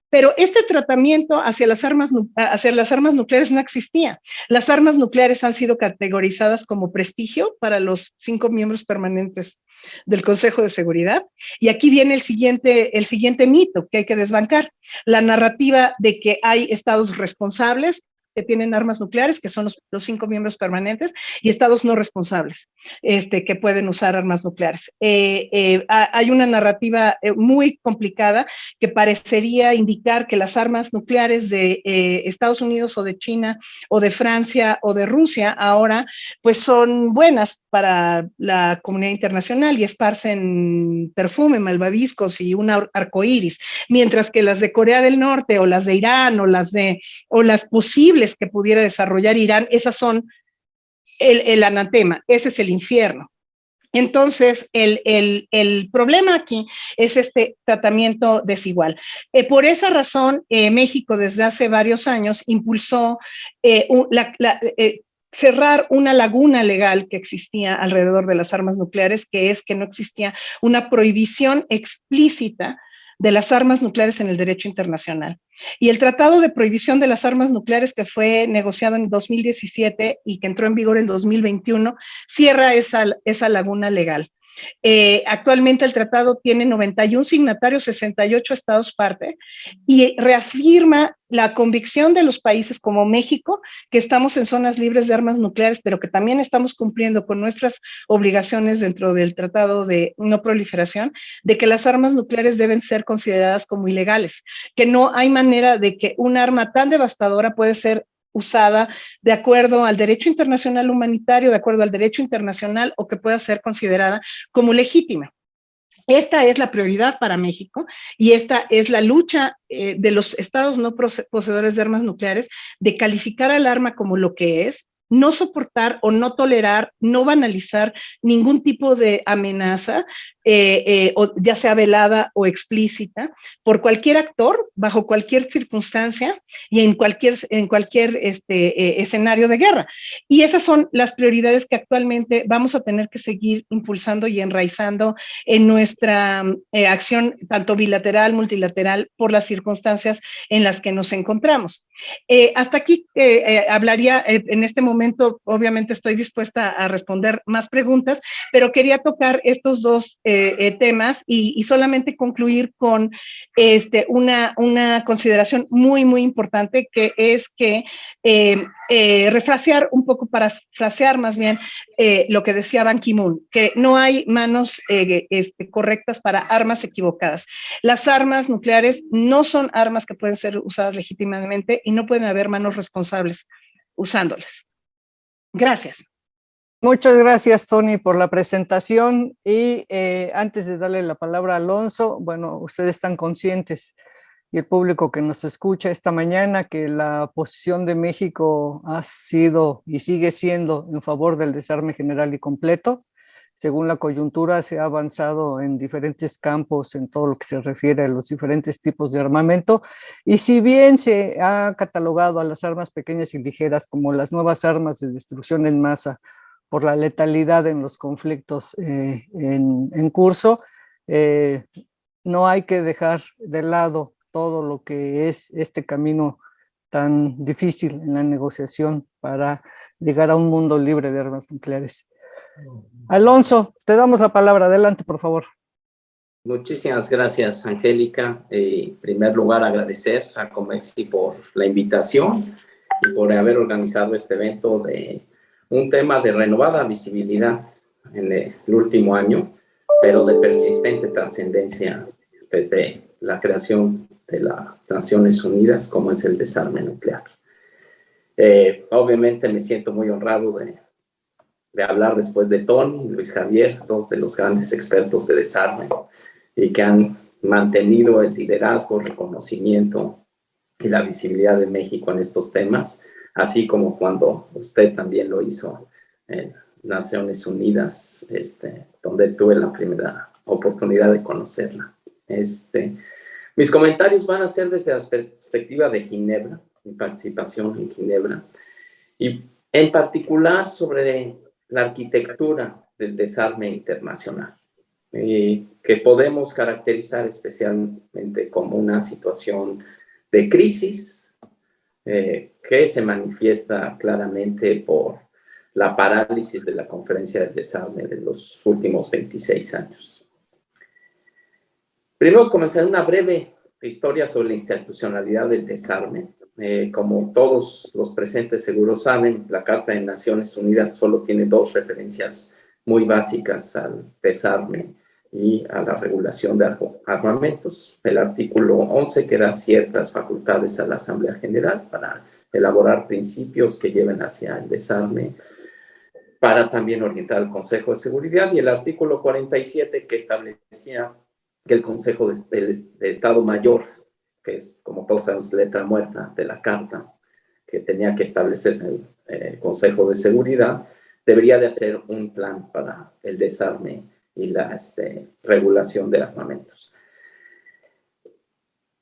Pero este tratamiento hacia las armas nucleares no existía. Las armas nucleares han sido categorizadas como prestigio para los 5 miembros permanentes del Consejo de Seguridad. Y aquí viene el siguiente mito que hay que desbancar. La narrativa de que hay estados responsables que tienen armas nucleares, que son los 5 miembros permanentes, y estados no responsables, que pueden usar armas nucleares. Hay una narrativa muy complicada que parecería indicar que las armas nucleares de Estados Unidos o de China o de Francia o de Rusia ahora pues son buenas para la comunidad internacional y esparcen perfume, malvaviscos y un arcoíris, mientras que las de Corea del Norte o las de Irán o las posibles que pudiera desarrollar Irán, esas son el anatema, ese es el infierno. Entonces, el problema aquí es este tratamiento desigual. Por esa razón, México desde hace varios años impulsó cerrar una laguna legal que existía alrededor de las armas nucleares, que es que no existía una prohibición explícita de las armas nucleares en el derecho internacional. Y el Tratado de Prohibición de las Armas Nucleares, que fue negociado en 2017 y que entró en vigor en 2021, cierra esa laguna legal. Actualmente el tratado tiene 91 signatarios, 68 estados parte, y reafirma la convicción de los países como México, que estamos en zonas libres de armas nucleares, pero que también estamos cumpliendo con nuestras obligaciones dentro del Tratado de No Proliferación, de que las armas nucleares deben ser consideradas como ilegales, que no hay manera de que un arma tan devastadora puede ser usada de acuerdo al derecho internacional humanitario, de acuerdo al derecho internacional, o que pueda ser considerada como legítima. Esta es la prioridad para México y esta es la lucha de los estados no poseedores de armas nucleares de calificar al arma como lo que es, no soportar o no tolerar, no banalizar ningún tipo de amenaza, o ya sea velada o explícita, por cualquier actor, bajo cualquier circunstancia y en cualquier escenario de guerra. Y esas son las prioridades que actualmente vamos a tener que seguir impulsando y enraizando en nuestra acción, tanto bilateral, multilateral, por las circunstancias en las que nos encontramos. Hasta aquí hablaría en este momento, obviamente estoy dispuesta a responder más preguntas, pero quería tocar estos dos temas y solamente concluir con una consideración muy, muy importante, que es que refrasear un poco, parafrasear más bien lo que decía Ban Ki-moon, que no hay manos correctas para armas equivocadas. Las armas nucleares no son armas que pueden ser usadas legítimamente y no pueden haber manos responsables usándolas. Gracias. Muchas gracias, Tony, por la presentación. Y antes de darle la palabra a Alonso, bueno, ustedes están conscientes, y el público que nos escucha esta mañana, que la posición de México ha sido y sigue siendo en favor del desarme general y completo. Según la coyuntura, se ha avanzado en diferentes campos en todo lo que se refiere a los diferentes tipos de armamento. Y si bien se ha catalogado a las armas pequeñas y ligeras como las nuevas armas de destrucción en masa por la letalidad en los conflictos en curso, no hay que dejar de lado todo lo que es este camino tan difícil en la negociación para llegar a un mundo libre de armas nucleares. Alonso, te damos la palabra. Adelante, por favor. Muchísimas gracias, Angélica. En primer lugar, agradecer a Comexi por la invitación y por haber organizado este evento de un tema de renovada visibilidad en el último año, pero de persistente trascendencia desde la creación de las Naciones Unidas, como es el desarme nuclear. Obviamente me siento muy honrado de hablar después de Tony y Luis Javier, dos de los grandes expertos de desarme y que han mantenido el liderazgo, reconocimiento y la visibilidad de México en estos temas, así como cuando usted también lo hizo en Naciones Unidas, donde tuve la primera oportunidad de conocerla. Mis comentarios van a ser desde la perspectiva de Ginebra, mi participación en Ginebra, y en particular sobre la arquitectura del desarme internacional, que podemos caracterizar especialmente como una situación de crisis que se manifiesta claramente por la parálisis de la Conferencia del Desarme de los últimos 26 años. Primero comenzaré una breve historia sobre la institucionalidad del desarme. Como todos los presentes seguro saben, la Carta de Naciones Unidas solo tiene dos referencias muy básicas al desarme y a la regulación de armamentos. El artículo 11, que da ciertas facultades a la Asamblea General para elaborar principios que lleven hacia el desarme, para también orientar al Consejo de Seguridad, y el artículo 47, que establecía que el Consejo de Estado Mayor, que es, como todos sabemos, letra muerta de la Carta, que tenía que establecerse en el Consejo de Seguridad, debería de hacer un plan para el desarme y la regulación de armamentos.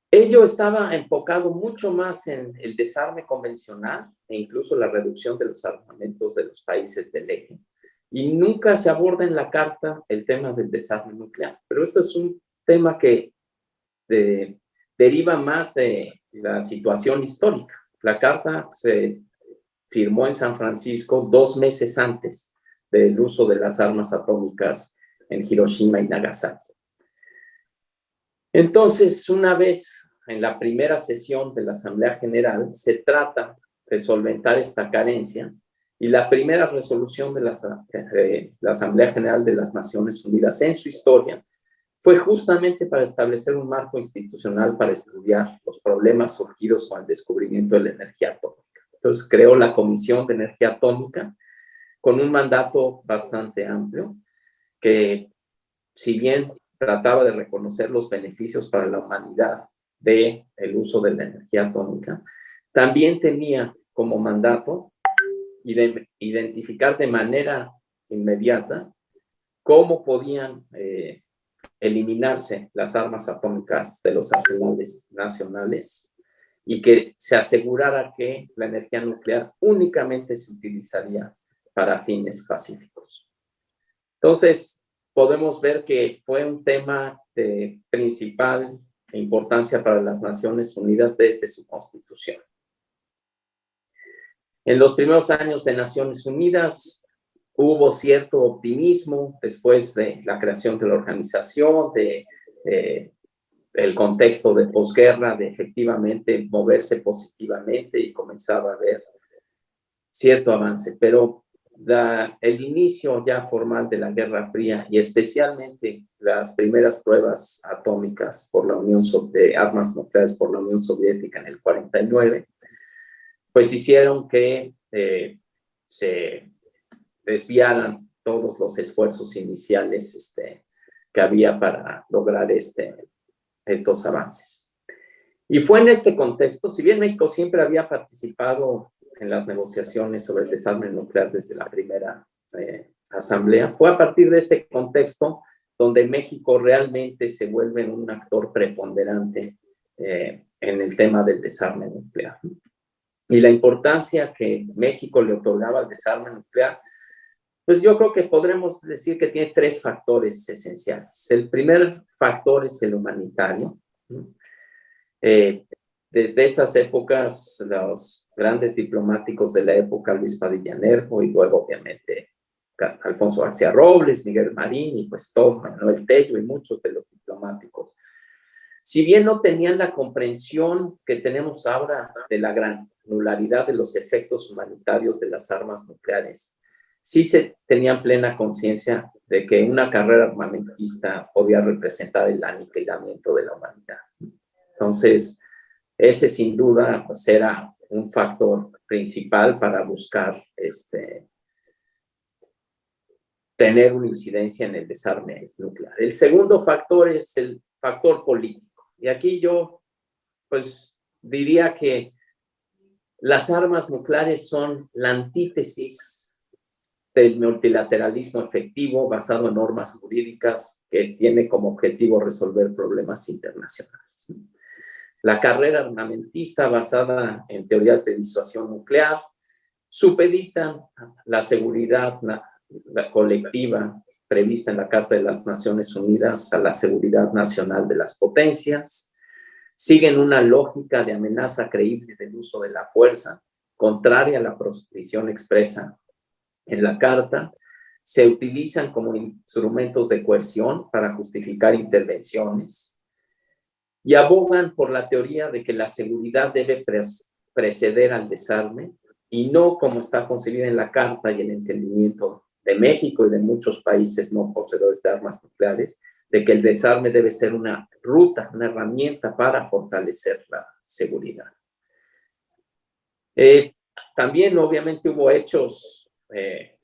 Ello estaba enfocado mucho más en el desarme convencional e incluso la reducción de los armamentos de los países del eje. Y nunca se aborda en la Carta el tema del desarme nuclear. Pero esto es un tema que deriva más de la situación histórica. La Carta se firmó en San Francisco 2 meses antes del uso de las armas atómicas en Hiroshima y Nagasaki. Entonces, una vez en la primera sesión de la Asamblea General, se trata de solventar esta carencia, y la primera resolución de la Asamblea General de las Naciones Unidas en su historia fue justamente para establecer un marco institucional para estudiar los problemas surgidos con el descubrimiento de la energía atómica. Entonces creó la Comisión de Energía Atómica con un mandato bastante amplio que, si bien trataba de reconocer los beneficios para la humanidad del uso de la energía atómica, también tenía como mandato identificar de manera inmediata cómo podían eliminarse las armas atómicas de los arsenales nacionales y que se asegurara que la energía nuclear únicamente se utilizaría para fines pacíficos. Entonces, podemos ver que fue un tema de principal importancia para las Naciones Unidas desde su constitución. En los primeros años de Naciones Unidas hubo cierto optimismo después de la creación de la organización, el contexto de posguerra, de efectivamente moverse positivamente y comenzaba a haber cierto avance, pero el inicio ya formal de la Guerra Fría y especialmente las primeras pruebas atómicas por la de armas nucleares por la Unión Soviética en el 49, pues hicieron que se desviaran todos los esfuerzos iniciales que había para lograr estos avances. Y fue en este contexto, si bien México siempre había participado en las negociaciones sobre el desarme nuclear desde la primera asamblea, fue a partir de este contexto donde México realmente se vuelve un actor preponderante en el tema del desarme nuclear. Y la importancia que México le otorgaba al desarme nuclear, pues yo creo que podremos decir que tiene tres factores esenciales. El primer factor es el humanitario. Desde esas épocas, los grandes diplomáticos de la época, Luis Padilla Nervo y luego obviamente Alfonso García Robles, Miguel Marín y pues todo, Manuel Tello y muchos de los diplomáticos, si bien no tenían la comprensión que tenemos ahora de la granularidad de los efectos humanitarios de las armas nucleares, sí se tenían plena conciencia de que una carrera armamentista podía representar el aniquilamiento de la humanidad. Entonces, ese sin duda pues, era un factor principal para buscar tener una incidencia en el desarme nuclear. El segundo factor es el factor político. Y aquí yo pues diría que las armas nucleares son la antítesis del multilateralismo efectivo basado en normas jurídicas que tiene como objetivo resolver problemas internacionales. La carrera armamentista basada en teorías de disuasión nuclear supeditan la seguridad la colectiva prevista en la Carta de las Naciones Unidas a la seguridad nacional de las potencias, siguen una lógica de amenaza creíble del uso de la fuerza, contraria a la prohibición expresa en la Carta, se utilizan como instrumentos de coerción para justificar intervenciones y abogan por la teoría de que la seguridad debe preceder al desarme y no como está concebida en la Carta y el entendimiento de México y de muchos países no poseedores de armas nucleares, de que el desarme debe ser una ruta, una herramienta para fortalecer la seguridad. También obviamente hubo hechos de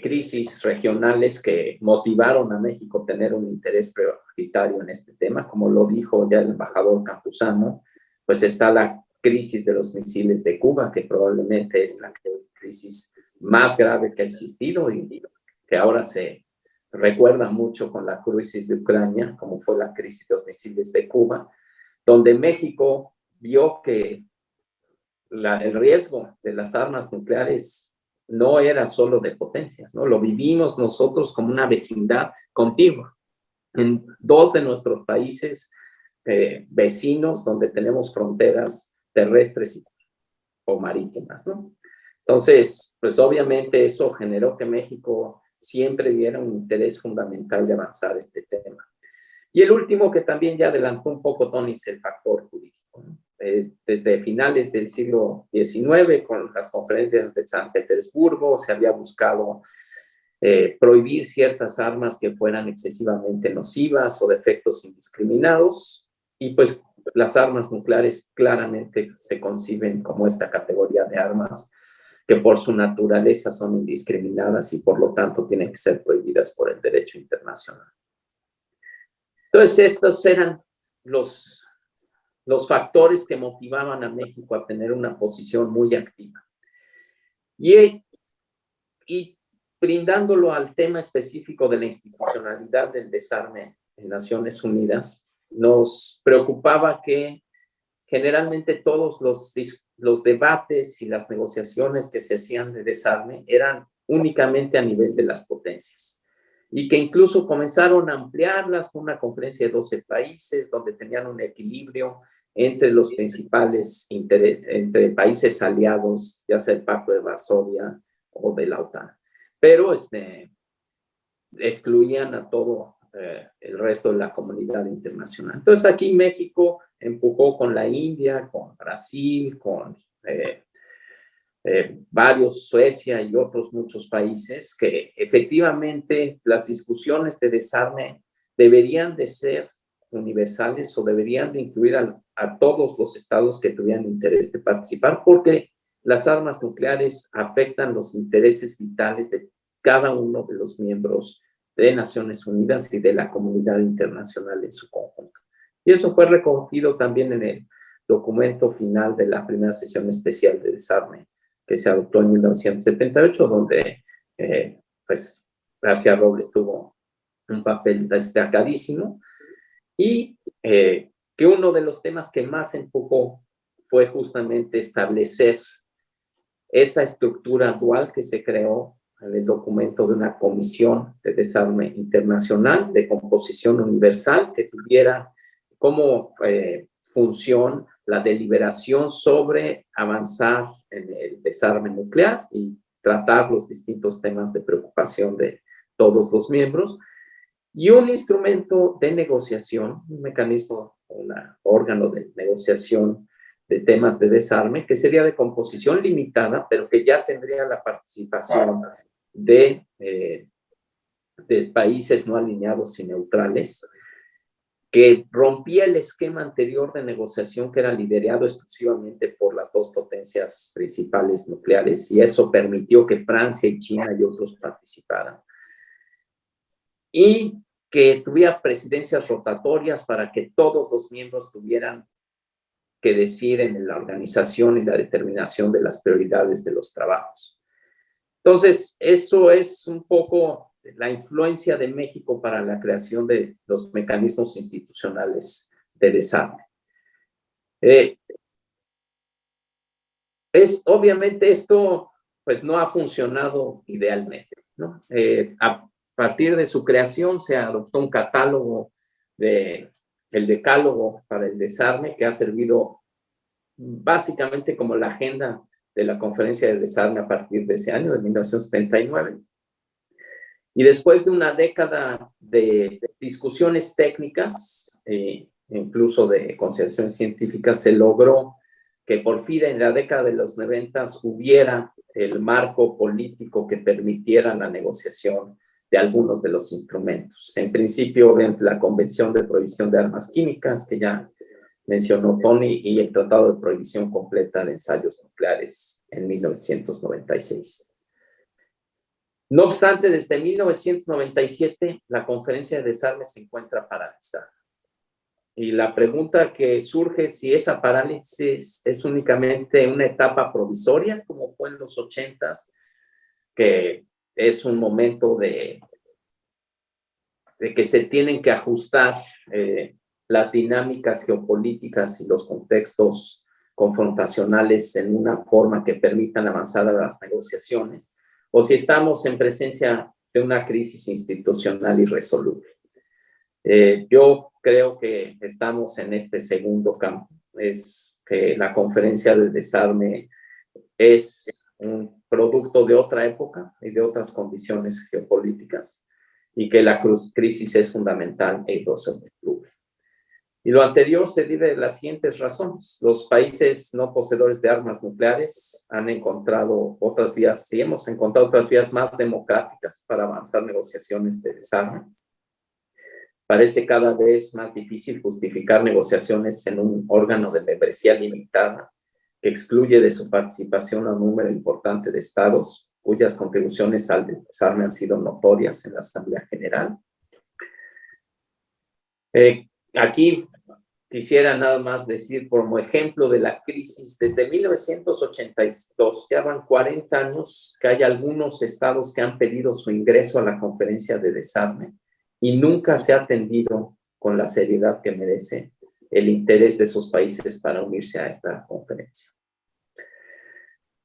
crisis regionales que motivaron a México a tener un interés prioritario en este tema, como lo dijo ya el embajador Campuzano, pues está la crisis de los misiles de Cuba, que probablemente es la crisis más grave que ha existido y que ahora se recuerda mucho con la crisis de Ucrania, como fue la crisis de los misiles de Cuba, donde México vio que el riesgo de las armas nucleares no era solo de potencias, ¿no? Lo vivimos nosotros como una vecindad contigua. En dos de nuestros países vecinos, donde tenemos fronteras terrestres o marítimas, ¿no? Entonces, pues obviamente eso generó que México siempre diera un interés fundamental de avanzar este tema. Y el último que también ya adelantó un poco Tony es el factor jurídico, ¿no? Desde finales del siglo XIX, con las conferencias de San Petersburgo, se había buscado prohibir ciertas armas que fueran excesivamente nocivas o de efectos indiscriminados. Y pues las armas nucleares claramente se conciben como esta categoría de armas que por su naturaleza son indiscriminadas y por lo tanto tienen que ser prohibidas por el derecho internacional. Entonces, estos eran los factores que motivaban a México a tener una posición muy activa. Y brindándolo al tema específico de la institucionalidad del desarme en Naciones Unidas, nos preocupaba que generalmente todos los debates y las negociaciones que se hacían de desarme eran únicamente a nivel de las potencias y que incluso comenzaron a ampliarlas con una conferencia de 12 países donde tenían un equilibrio entre los principales entre países aliados, ya sea el Pacto de Varsovia o de la OTAN, pero excluían a todo el resto de la comunidad internacional. Entonces aquí México empujó con la India, con Brasil, con varios, Suecia y otros muchos países, que efectivamente las discusiones de desarme deberían de ser universales o deberían de incluir a todos los estados que tuvieran interés de participar, porque las armas nucleares afectan los intereses vitales de cada uno de los miembros de Naciones Unidas y de la comunidad internacional en su conjunto. Y eso fue recogido también en el documento final de la primera sesión especial de desarme que se adoptó en 1978, donde pues García Robles tuvo un papel destacadísimo y que uno de los temas que más empujó fue justamente establecer esta estructura dual que se creó en el documento de una comisión de desarme internacional de composición universal que tuviera como función la deliberación sobre avanzar en el desarme nuclear y tratar los distintos temas de preocupación de todos los miembros, y un instrumento de negociación, un mecanismo, un órgano de negociación de temas de desarme, que sería de composición limitada, pero que ya tendría la participación de países no alineados y neutrales, que rompía el esquema anterior de negociación que era liderado exclusivamente por las dos potencias principales nucleares, y eso permitió que Francia y China y otros participaran. Y que tuviera presidencias rotatorias para que todos los miembros tuvieran que decir en la organización y la determinación de las prioridades de los trabajos. Entonces, eso es un poco la influencia de México para la creación de los mecanismos institucionales de desarme. Obviamente esto pues no ha funcionado idealmente, ¿no? A partir de su creación se adoptó un catálogo el decálogo para el desarme, que ha servido básicamente como la agenda de la conferencia de desarme a partir de ese año, de 1979. Y después de una década de discusiones técnicas, incluso de consideraciones científicas, se logró que por fin en la década de los 90 hubiera el marco político que permitiera la negociación de algunos de los instrumentos. En principio, obviamente, la Convención de Prohibición de Armas Químicas, que ya mencionó Tony, y el Tratado de Prohibición Completa de Ensayos Nucleares en 1996. No obstante, desde 1997, la Conferencia de Desarme se encuentra paralizada. Y la pregunta que surge es si esa parálisis es únicamente una etapa provisoria, como fue en los 80s, que es un momento de que se tienen que ajustar las dinámicas geopolíticas y los contextos confrontacionales en una forma que permitan avanzar a las negociaciones, o si estamos en presencia de una crisis institucional irresoluble. Yo creo que estamos en este segundo campo, es que la conferencia de desarme es un producto de otra época y de otras condiciones geopolíticas, y que la crisis es fundamental e irresoluble. Y lo anterior se debe de las siguientes razones. Los países no poseedores de armas nucleares han encontrado otras vías, y hemos encontrado otras vías más democráticas para avanzar negociaciones de desarme. parece cada vez más difícil justificar negociaciones en un órgano de membresía limitada que excluye de su participación a un número importante de estados cuyas contribuciones al desarme han sido notorias en la Asamblea General. Aquí quisiera nada más decir como ejemplo de la crisis, desde 1982, ya van 40 años que hay algunos estados que han pedido su ingreso a la conferencia de desarme y nunca se ha atendido con la seriedad que merece el interés de esos países para unirse a esta conferencia.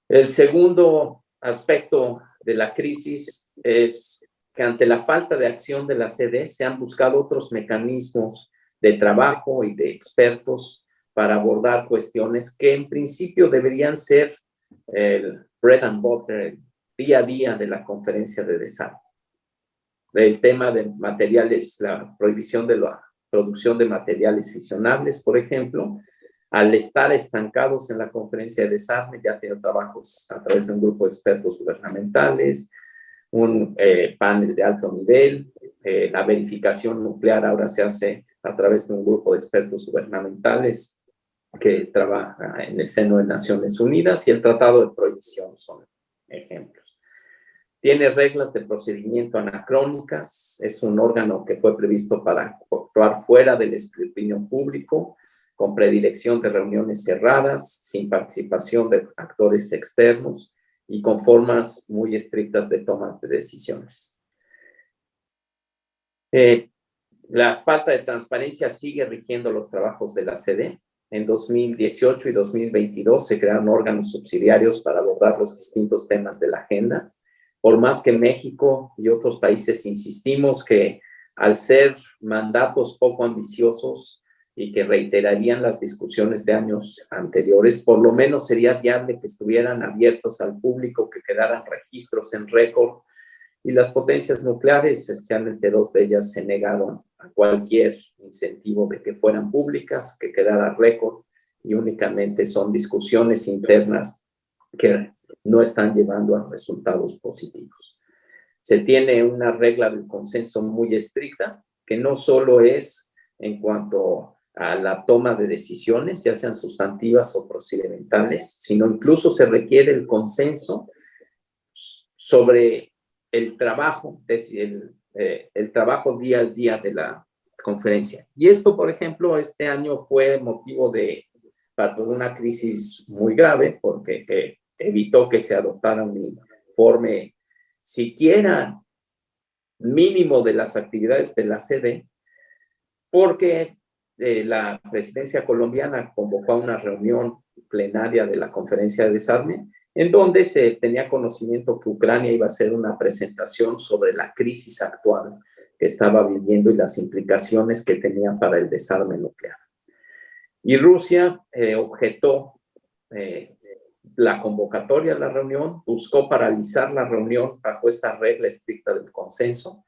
El segundo aspecto de la crisis es que ante la falta de acción de la CDE se han buscado otros mecanismos de trabajo y de expertos para abordar cuestiones que en principio deberían ser el bread and butter, el día a día de la conferencia de desarme. El tema de materiales, la prohibición de la producción de materiales fisionables, por ejemplo, al estar estancados en la conferencia de desarme, ya tiene trabajos a través de un grupo de expertos gubernamentales, un panel de alto nivel, la verificación nuclear ahora se hace a través de un grupo de expertos gubernamentales que trabaja en el seno de Naciones Unidas, y el Tratado de Prohibición son ejemplos. Tiene reglas de procedimiento anacrónicas, es un órgano que fue previsto para actuar fuera del escrutinio público, con predilección de reuniones cerradas, sin participación de actores externos y con formas muy estrictas de tomas de decisiones. La falta de transparencia sigue rigiendo los trabajos de la CDE. En 2018 y 2022 se crearon órganos subsidiarios para abordar los distintos temas de la agenda. Por más que México y otros países insistimos que al ser mandatos poco ambiciosos y que reiterarían las discusiones de años anteriores, por lo menos sería viable que estuvieran abiertos al público, que quedaran registros en récord, y las potencias nucleares, especialmente dos de ellas, se negaron a cualquier incentivo de que fueran públicas, que quedara récord, y únicamente son discusiones internas que no están llevando a resultados positivos. Se tiene una regla del consenso muy estricta, que no solo es en cuanto a la toma de decisiones, ya sean sustantivas o procedimentales, sino incluso se requiere el consenso sobre el trabajo, es decir, el trabajo día a día de la conferencia. Y esto, por ejemplo, este año fue motivo de una crisis muy grave, porque evitó que se adoptara un informe siquiera mínimo de las actividades de la CDE, porque la presidencia colombiana convocó a una reunión plenaria de la conferencia de desarme, en donde se tenía conocimiento que Ucrania iba a hacer una presentación sobre la crisis actual que estaba viviendo y las implicaciones que tenía para el desarme nuclear. Y Rusia objetó la convocatoria a la reunión, buscó paralizar la reunión bajo esta regla estricta del consenso,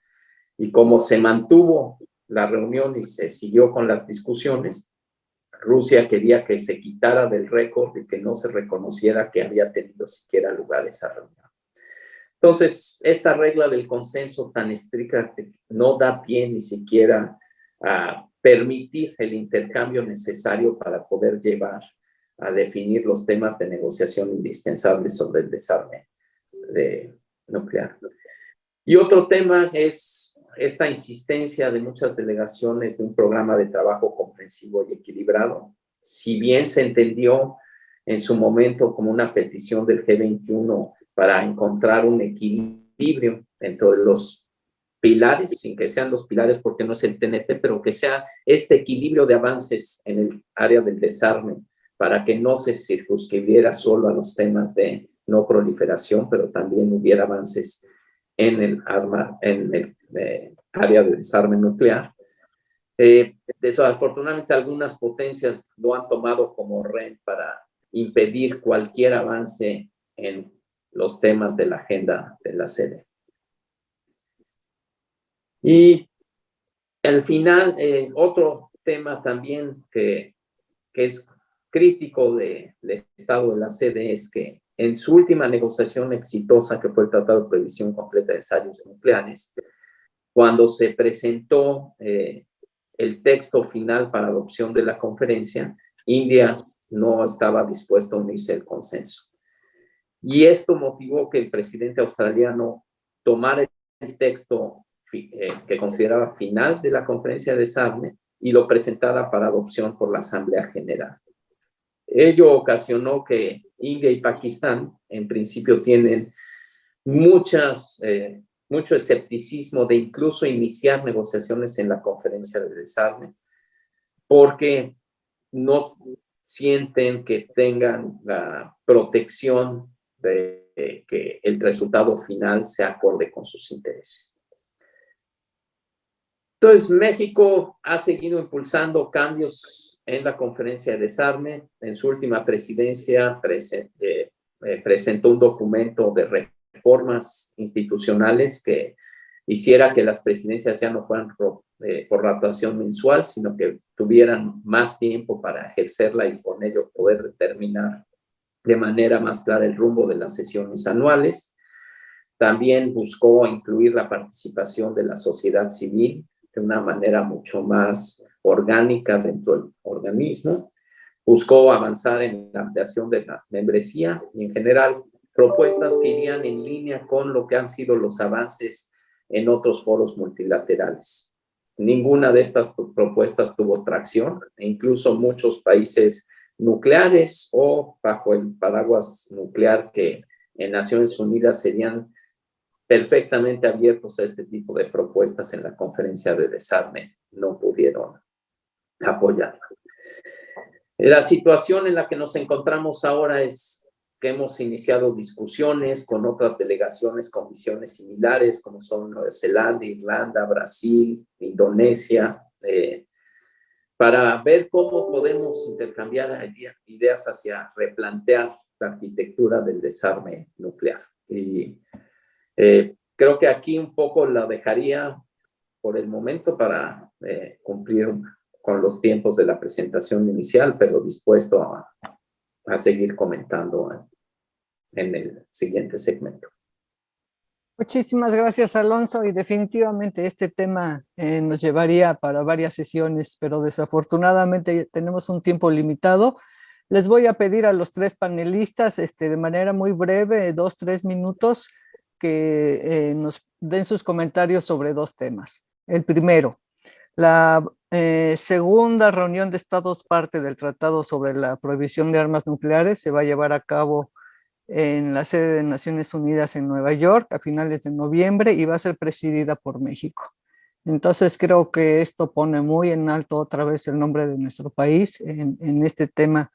y como se mantuvo la reunión y se siguió con las discusiones, Rusia quería que se quitara del récord y que no se reconociera que había tenido siquiera lugar esa reunión. Entonces, esta regla del consenso tan estricta no da pie ni siquiera a permitir el intercambio necesario para poder llevar a definir los temas de negociación indispensables sobre el desarme nuclear. Y otro tema es esta insistencia de muchas delegaciones de un programa de trabajo comprensivo y equilibrado. Si bien se entendió en su momento como una petición del G21 para encontrar un equilibrio dentro de los pilares, sin que sean los pilares porque no es el TNT, pero que sea este equilibrio de avances en el área del desarme, para que no se circunscribiera solo a los temas de no proliferación, pero también hubiera avances en el área de desarme nuclear. Desafortunadamente, algunas potencias lo han tomado como rehén para impedir cualquier avance en los temas de la agenda de la CDE. Y al final, otro tema también que es crítico del estado de la CDE es que en su última negociación exitosa, que fue el Tratado de Prohibición Completa de Ensayos Nucleares, cuando se presentó el texto final para adopción de la conferencia, India no estaba dispuesto a unirse al consenso. Y esto motivó que el presidente australiano tomara el texto que consideraba final de la conferencia de desarme y lo presentara para adopción por la Asamblea General. Ello ocasionó que India y Pakistán, en principio, tienen mucho escepticismo de incluso iniciar negociaciones en la conferencia de desarme, porque no sienten que tengan la protección de que el resultado final se acorde con sus intereses. Entonces, México ha seguido impulsando cambios en la conferencia de desarme. En su última presidencia presentó un documento de reformas institucionales que hiciera que las presidencias ya no fueran por rotación mensual, sino que tuvieran más tiempo para ejercerla y con ello poder determinar de manera más clara el rumbo de las sesiones anuales. También buscó incluir la participación de la sociedad civil de una manera mucho más orgánica dentro del organismo. Buscó avanzar en la ampliación de la membresía y en general propuestas que irían en línea con lo que han sido los avances en otros foros multilaterales. Ninguna de estas propuestas tuvo tracción e incluso muchos países nucleares o bajo el paraguas nuclear que en Naciones Unidas serían perfectamente abiertos a este tipo de propuestas en la conferencia de desarme, no pudieron apoyarla. La situación en la que nos encontramos ahora es que hemos iniciado discusiones con otras delegaciones con visiones similares, como son Nueva Zelanda, Irlanda, Brasil, Indonesia, para ver cómo podemos intercambiar ideas hacia replantear la arquitectura del desarme nuclear. Y creo que aquí un poco la dejaría por el momento para cumplir con los tiempos de la presentación inicial, pero dispuesto a seguir comentando en el siguiente segmento. Muchísimas gracias, Alonso, y definitivamente este tema nos llevaría para varias sesiones, pero desafortunadamente tenemos un tiempo limitado. Les voy a pedir a los tres panelistas de manera muy breve, 2-3 minutos, que nos den sus comentarios sobre dos temas. El primero, la segunda reunión de Estados parte del Tratado sobre la Prohibición de Armas Nucleares se va a llevar a cabo en la sede de Naciones Unidas en Nueva York a finales de noviembre y va a ser presidida por México. Entonces creo que esto pone muy en alto otra vez el nombre de nuestro país en este tema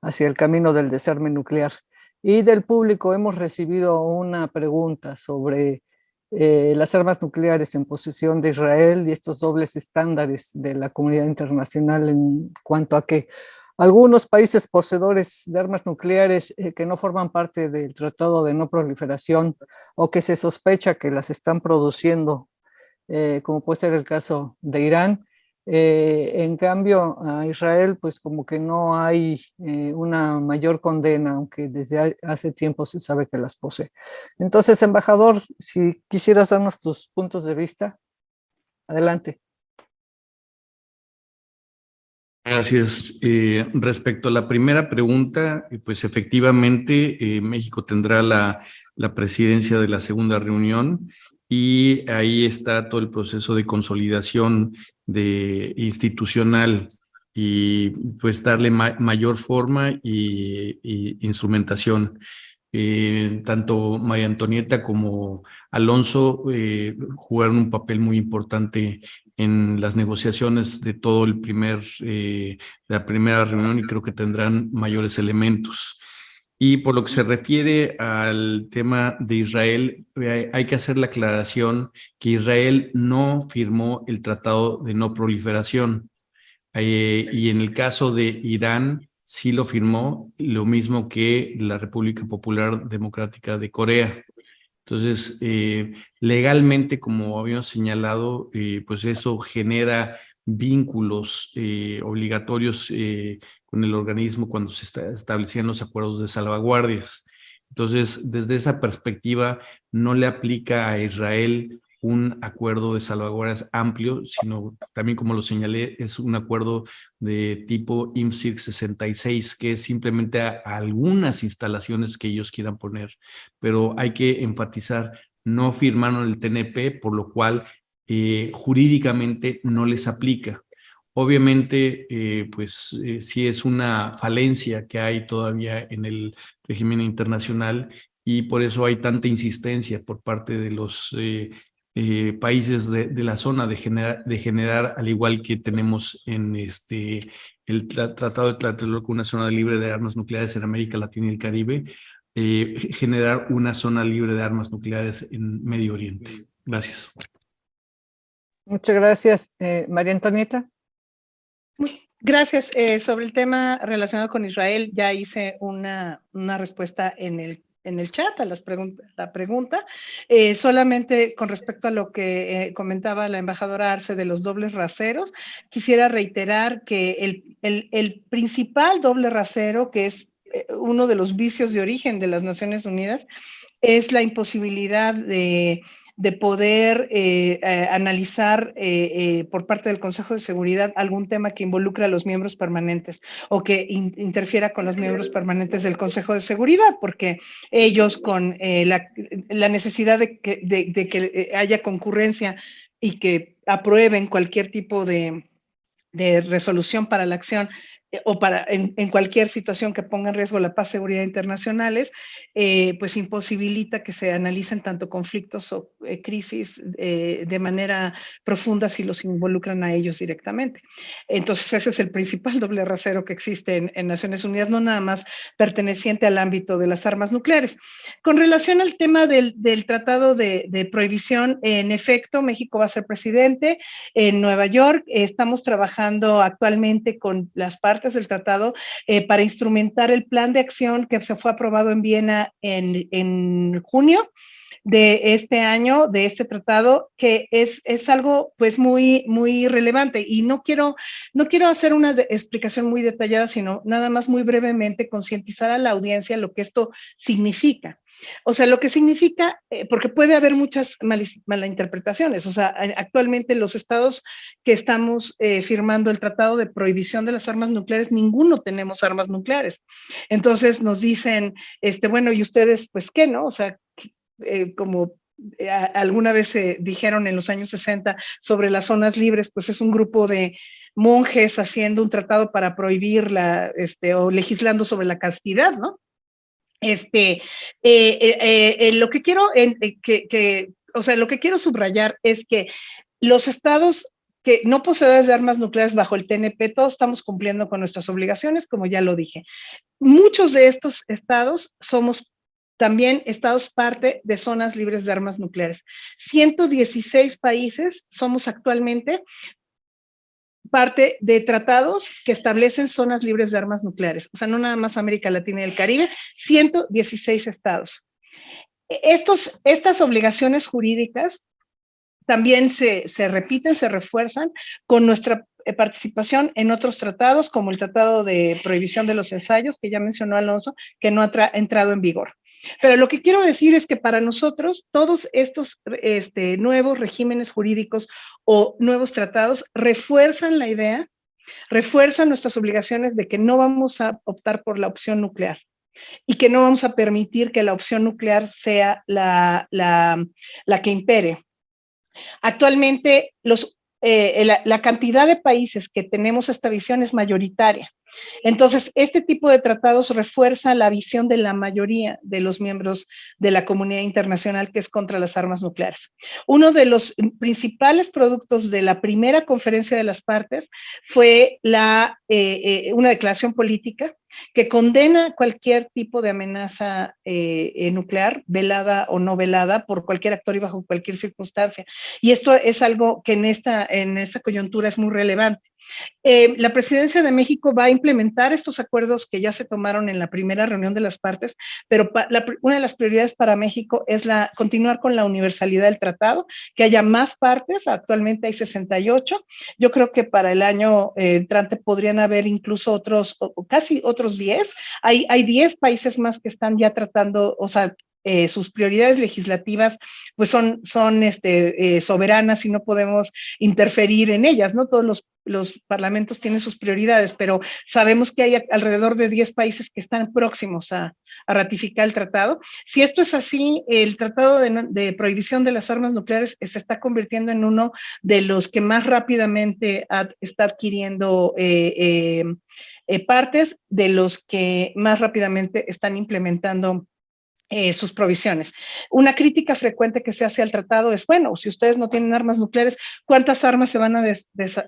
hacia el camino del desarme nuclear. Y del público hemos recibido una pregunta sobre las armas nucleares en posesión de Israel y estos dobles estándares de la comunidad internacional en cuanto a que algunos países poseedores de armas nucleares que no forman parte del Tratado de No Proliferación o que se sospecha que las están produciendo, como puede ser el caso de Irán. En cambio, a Israel, pues como que no hay una mayor condena, aunque desde hace tiempo se sabe que las posee. Entonces, embajador, si quisieras darnos tus puntos de vista, adelante. Gracias. Respecto a la primera pregunta, pues efectivamente México tendrá la presidencia de la segunda reunión y ahí está todo el proceso de consolidación institucional y pues darle mayor forma y instrumentación. Tanto María Antonieta como Alonso jugaron un papel muy importante en las negociaciones de todo la primera reunión y creo que tendrán mayores elementos. Y por lo que se refiere al tema de Israel, hay que hacer la aclaración que Israel no firmó el Tratado de No Proliferación. Y en el caso de Irán, sí lo firmó, lo mismo que la República Popular Democrática de Corea. Entonces, legalmente, como habíamos señalado, pues eso genera vínculos obligatorios con el organismo cuando se establecían los acuerdos de salvaguardias. Entonces, desde esa perspectiva, no le aplica a Israel un acuerdo de salvaguardas amplio, sino también, como lo señalé, es un acuerdo de tipo IMCIRC 66, que es simplemente a algunas instalaciones que ellos quieran poner, pero hay que enfatizar, no firmaron el TNP, por lo cual jurídicamente no les aplica. Obviamente, sí es una falencia que hay todavía en el régimen internacional, y por eso hay tanta insistencia por parte de los países de la zona de generar, al igual que tenemos en el Tratado de Tlatelolco, una zona libre de armas nucleares en América Latina y el Caribe, generar una zona libre de armas nucleares en Medio Oriente. Gracias. Muchas gracias. María Antonieta. Gracias. Sobre el tema relacionado con Israel, ya hice una respuesta en el chat a la pregunta. Solamente con respecto a lo que comentaba la embajadora Arce de los dobles raseros, quisiera reiterar que el principal doble rasero, que es uno de los vicios de origen de las Naciones Unidas, es la imposibilidad de poder analizar por parte del Consejo de Seguridad algún tema que involucre a los miembros permanentes o que interfiera con los miembros permanentes del Consejo de Seguridad, porque ellos con la necesidad de que haya concurrencia y que aprueben cualquier tipo de resolución para la acción o para en cualquier situación que ponga en riesgo la paz y seguridad internacionales, pues imposibilita que se analicen tanto conflictos o crisis de manera profunda si los involucran a ellos directamente. Entonces ese es el principal doble rasero que existe en Naciones Unidas, no nada más perteneciente al ámbito de las armas nucleares. Con relación al tema del tratado de prohibición, en efecto, México va a ser presidente en Nueva York. Estamos trabajando actualmente con las partes del tratado para instrumentar el plan de acción que se fue aprobado en Viena en junio de este año, de este tratado, que es algo pues muy, muy relevante. Y no quiero hacer una explicación muy detallada, sino nada más muy brevemente concientizar a la audiencia lo que esto significa. O sea, lo que significa, porque puede haber muchas malinterpretaciones. O sea, actualmente los estados que estamos firmando el Tratado de Prohibición de las Armas Nucleares, ninguno tenemos armas nucleares. Entonces nos dicen, bueno, ¿y ustedes pues qué, no? O sea, como alguna vez se dijeron en los años 60 sobre las zonas libres, pues es un grupo de monjes haciendo un tratado para prohibirla, o legislando sobre la castidad, ¿no? Lo que quiero, o sea, lo que quiero subrayar es que los estados que no poseedores de armas nucleares bajo el TNP, todos estamos cumpliendo con nuestras obligaciones, como ya lo dije. Muchos de estos estados somos también estados parte de zonas libres de armas nucleares. 116 países somos actualmente parte de tratados que establecen zonas libres de armas nucleares. O sea, no nada más América Latina y el Caribe, 116 estados. Estas obligaciones jurídicas también se repiten, se refuerzan con nuestra participación en otros tratados, como el Tratado de Prohibición de los Ensayos, que ya mencionó Alonso, que no ha entrado en vigor. Pero lo que quiero decir es que para nosotros todos estos nuevos regímenes jurídicos o nuevos tratados refuerzan la idea, refuerzan nuestras obligaciones de que no vamos a optar por la opción nuclear y que no vamos a permitir que la opción nuclear sea la que impere. Actualmente la cantidad de países que tenemos esta visión es mayoritaria. Entonces, este tipo de tratados refuerza la visión de la mayoría de los miembros de la comunidad internacional que es contra las armas nucleares. Uno de los principales productos de la primera conferencia de las partes fue una declaración política que condena cualquier tipo de amenaza nuclear, velada o no velada, por cualquier actor y bajo cualquier circunstancia. Y esto es algo que en esta coyuntura es muy relevante. La presidencia de México va a implementar estos acuerdos que ya se tomaron en la primera reunión de las partes, pero una de las prioridades para México es continuar con la universalidad del tratado, que haya más partes. Actualmente hay 68. Yo creo que para el año entrante podrían haber incluso otros, o casi otros 10. Hay 10 países más que están ya tratando, o sea, sus prioridades legislativas pues son soberanas y no podemos interferir en ellas, ¿no? Todos los parlamentos tienen sus prioridades, pero sabemos que hay alrededor de 10 países que están próximos a ratificar el tratado. Si esto es así, el tratado de prohibición de las armas nucleares se está convirtiendo en uno de los que más rápidamente está adquiriendo partes, de los que más rápidamente están implementando sus provisiones. Una crítica frecuente que se hace al tratado es, bueno, si ustedes no tienen armas nucleares, ¿cuántas armas se van a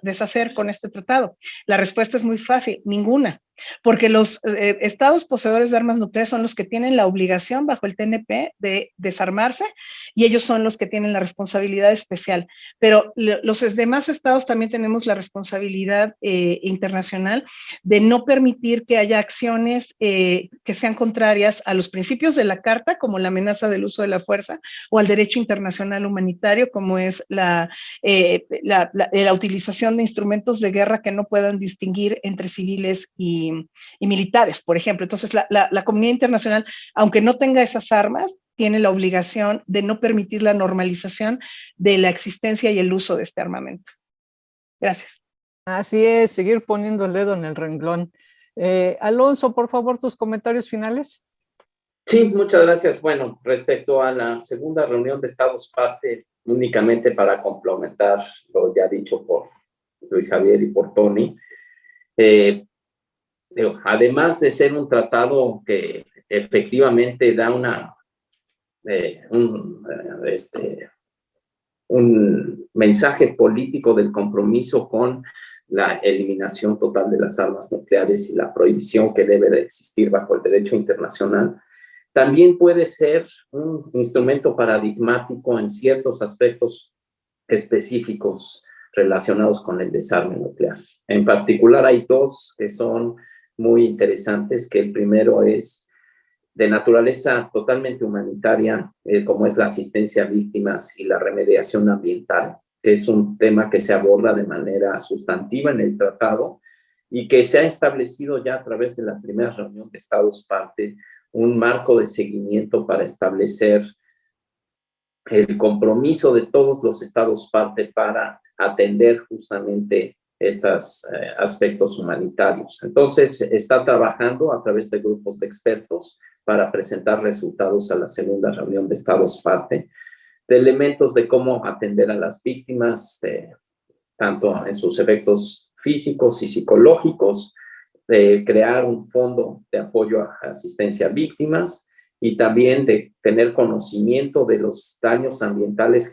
deshacer con este tratado? La respuesta es muy fácil, ninguna, porque los estados poseedores de armas nucleares son los que tienen la obligación bajo el TNP de desarmarse y ellos son los que tienen la responsabilidad especial, pero los demás estados también tenemos la responsabilidad internacional de no permitir que haya acciones que sean contrarias a los principios de la Carta, como la amenaza del uso de la fuerza, o al derecho internacional humanitario, como es la utilización de instrumentos de guerra que no puedan distinguir entre civiles y militares, por ejemplo. Entonces, la comunidad internacional, aunque no tenga esas armas, tiene la obligación de no permitir la normalización de la existencia y el uso de este armamento. Gracias. Así es, seguir poniendo el dedo en el renglón. Alonso, por favor, tus comentarios finales. Sí, muchas gracias. Bueno, respecto a la segunda reunión de Estados parte, únicamente para complementar lo ya dicho por Luis Javier y por Tony, además de ser un tratado que efectivamente da un mensaje político del compromiso con la eliminación total de las armas nucleares y la prohibición que debe de existir bajo el derecho internacional, también puede ser un instrumento paradigmático en ciertos aspectos específicos relacionados con el desarme nuclear. En particular, hay dos que son muy interesantes, que el primero es de naturaleza totalmente humanitaria, como es la asistencia a víctimas y la remediación ambiental, que es un tema que se aborda de manera sustantiva en el tratado y que se ha establecido ya a través de la primera reunión de Estados parte un marco de seguimiento para establecer el compromiso de todos los Estados parte para atender justamente estos aspectos humanitarios. Entonces, está trabajando a través de grupos de expertos para presentar resultados a la segunda reunión de Estados parte, de elementos de cómo atender a las víctimas, tanto en sus efectos físicos y psicológicos, de crear un fondo de apoyo a asistencia a víctimas y también de tener conocimiento de los daños ambientales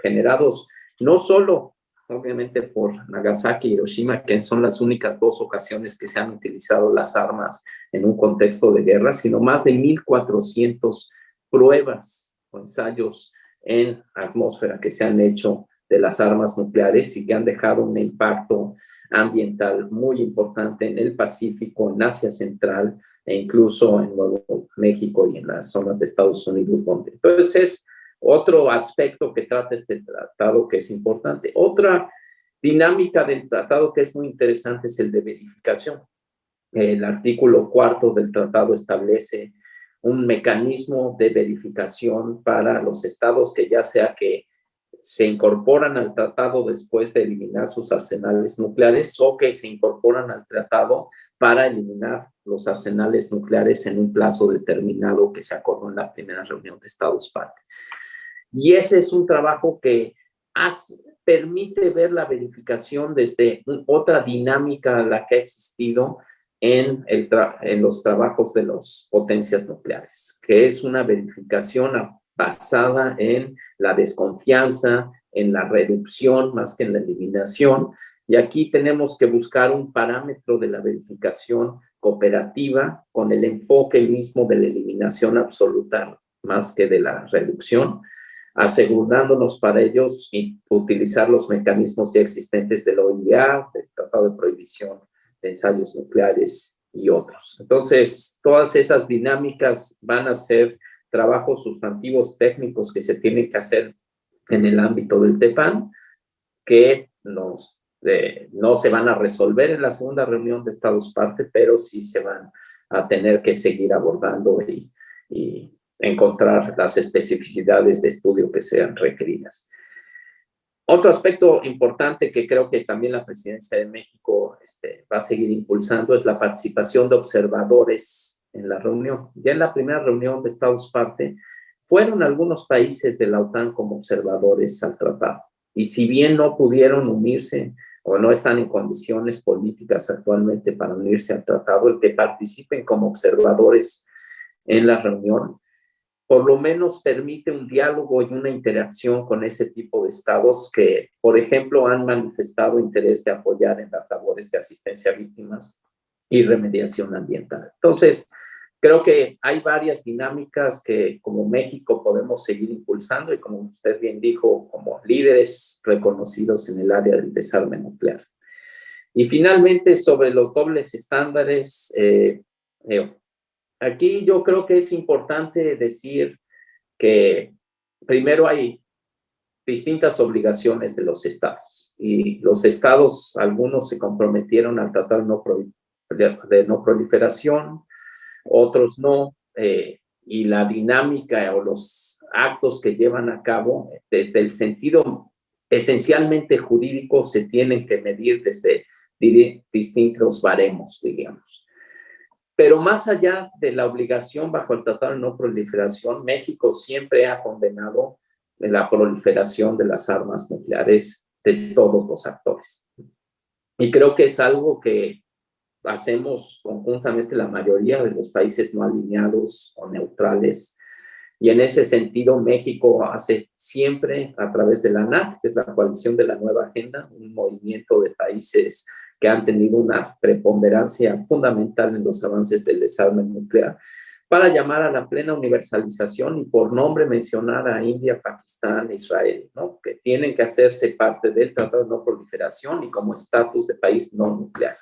generados no solo, obviamente, por Nagasaki y Hiroshima, que son las únicas dos ocasiones que se han utilizado las armas en un contexto de guerra, sino más de 1,400 pruebas o ensayos en atmósfera que se han hecho de las armas nucleares y que han dejado un impacto ambiental muy importante en el Pacífico, en Asia Central e incluso en Nuevo México y en las zonas de Estados Unidos. Entonces es otro aspecto que trata este tratado que es importante. Otra dinámica del tratado que es muy interesante es el de verificación. El artículo 4 del tratado establece un mecanismo de verificación para los estados que ya sea que se incorporan al tratado después de eliminar sus arsenales nucleares o que se incorporan al tratado para eliminar los arsenales nucleares en un plazo determinado que se acordó en la primera reunión de Estados parte. Y ese es un trabajo que permite ver la verificación desde otra dinámica a la que ha existido en los trabajos de las potencias nucleares, que es una verificación basada en la desconfianza, en la reducción más que en la eliminación. Y aquí tenemos que buscar un parámetro de la verificación cooperativa con el enfoque mismo de la eliminación absoluta más que de la reducción, asegurándonos para ellos y utilizar los mecanismos ya existentes de la OIA, del Tratado de Prohibición de Ensayos Nucleares y otros. Entonces, todas esas dinámicas van a ser trabajos sustantivos técnicos que se tienen que hacer en el ámbito del TEPAN, que no se van a resolver en la segunda reunión de Estados parte, pero sí se van a tener que seguir abordando y encontrar las especificidades de estudio que sean requeridas. Otro aspecto importante que creo que también la Presidencia de México va a seguir impulsando es la participación de observadores en la reunión. Ya en la primera reunión de Estados parte, fueron algunos países de la OTAN como observadores al tratado. Y si bien no pudieron unirse o no están en condiciones políticas actualmente para unirse al tratado, el que participen como observadores en la reunión, por lo menos permite un diálogo y una interacción con ese tipo de estados que, por ejemplo, han manifestado interés de apoyar en las labores de asistencia a víctimas y remediación ambiental. Entonces, creo que hay varias dinámicas que como México podemos seguir impulsando y como usted bien dijo, como líderes reconocidos en el área del desarme nuclear. Y finalmente, sobre los dobles estándares, aquí yo creo que es importante decir que primero hay distintas obligaciones de los estados y los estados, algunos se comprometieron al tratado de no proliferación, otros no, y la dinámica o los actos que llevan a cabo desde el sentido esencialmente jurídico se tienen que medir desde distintos baremos, digamos. Pero más allá de la obligación bajo el Tratado de No Proliferación, México siempre ha condenado la proliferación de las armas nucleares de todos los actores. Y creo que es algo que hacemos conjuntamente la mayoría de los países no alineados o neutrales. Y en ese sentido, México hace siempre, a través de la ANAC, que es la coalición de la nueva agenda, un movimiento de países que han tenido una preponderancia fundamental en los avances del desarme nuclear, para llamar a la plena universalización y por nombre mencionar a India, Pakistán, Israel, ¿no? Que tienen que hacerse parte del Tratado de No Proliferación y como estatus de país no nuclear.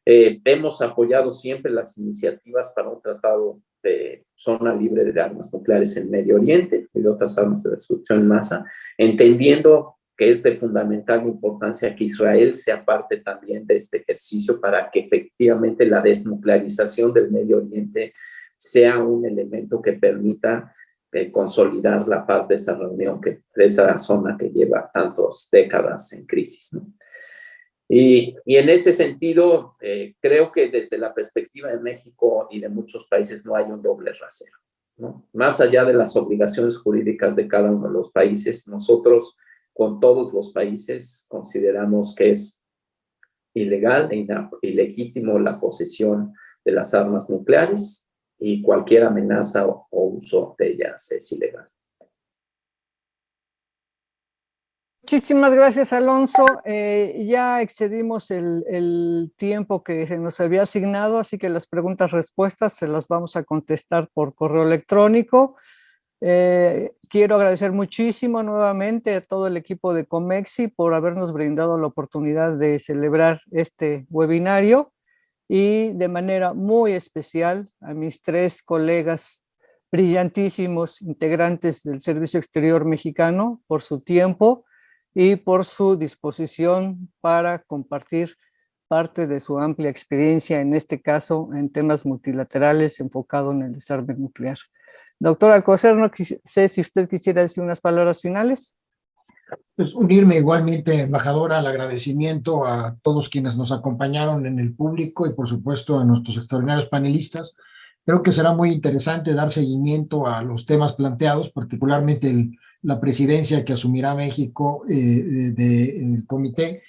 Hemos apoyado siempre las iniciativas para un tratado de zona libre de armas nucleares en Medio Oriente y de otras armas de destrucción en masa, entendiendo que es de fundamental importancia que Israel sea parte también de este ejercicio para que efectivamente la desnuclearización del Medio Oriente sea un elemento que permita consolidar la paz de esa reunión, de esa zona que lleva tantas décadas en crisis, ¿no? Y en ese sentido, creo que desde la perspectiva de México y de muchos países no hay un doble rasero, ¿no? Más allá de las obligaciones jurídicas de cada uno de los países, nosotros con todos los países consideramos que es ilegal e ilegítimo la posesión de las armas nucleares y cualquier amenaza o uso de ellas es ilegal. Muchísimas gracias, Alonso. Ya excedimos el tiempo que se nos había asignado, así que las preguntas-respuestas se las vamos a contestar por correo electrónico. Quiero agradecer muchísimo nuevamente a todo el equipo de Comexi por habernos brindado la oportunidad de celebrar este webinario y de manera muy especial a mis 3 colegas brillantísimos integrantes del Servicio Exterior Mexicano por su tiempo y por su disposición para compartir parte de su amplia experiencia, en este caso en temas multilaterales enfocado en el desarme nuclear. Doctor Alcocer, no sé si usted quisiera decir unas palabras finales. Pues unirme igualmente, embajadora, al agradecimiento a todos quienes nos acompañaron en el público y por supuesto a nuestros extraordinarios panelistas. Creo que será muy interesante dar seguimiento a los temas planteados, particularmente la presidencia que asumirá México del comité,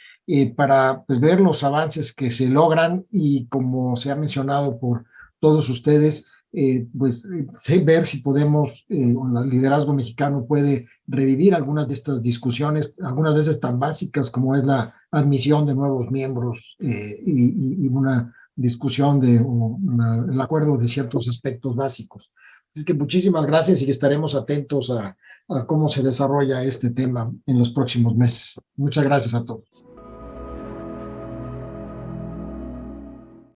para pues, ver los avances que se logran y como se ha mencionado por todos ustedes, ver si podemos, el liderazgo mexicano puede revivir algunas de estas discusiones, algunas veces tan básicas como es la admisión de nuevos miembros y una discusión el acuerdo de ciertos aspectos básicos. Así que muchísimas gracias y estaremos atentos a cómo se desarrolla este tema en los próximos meses. Muchas gracias a todos.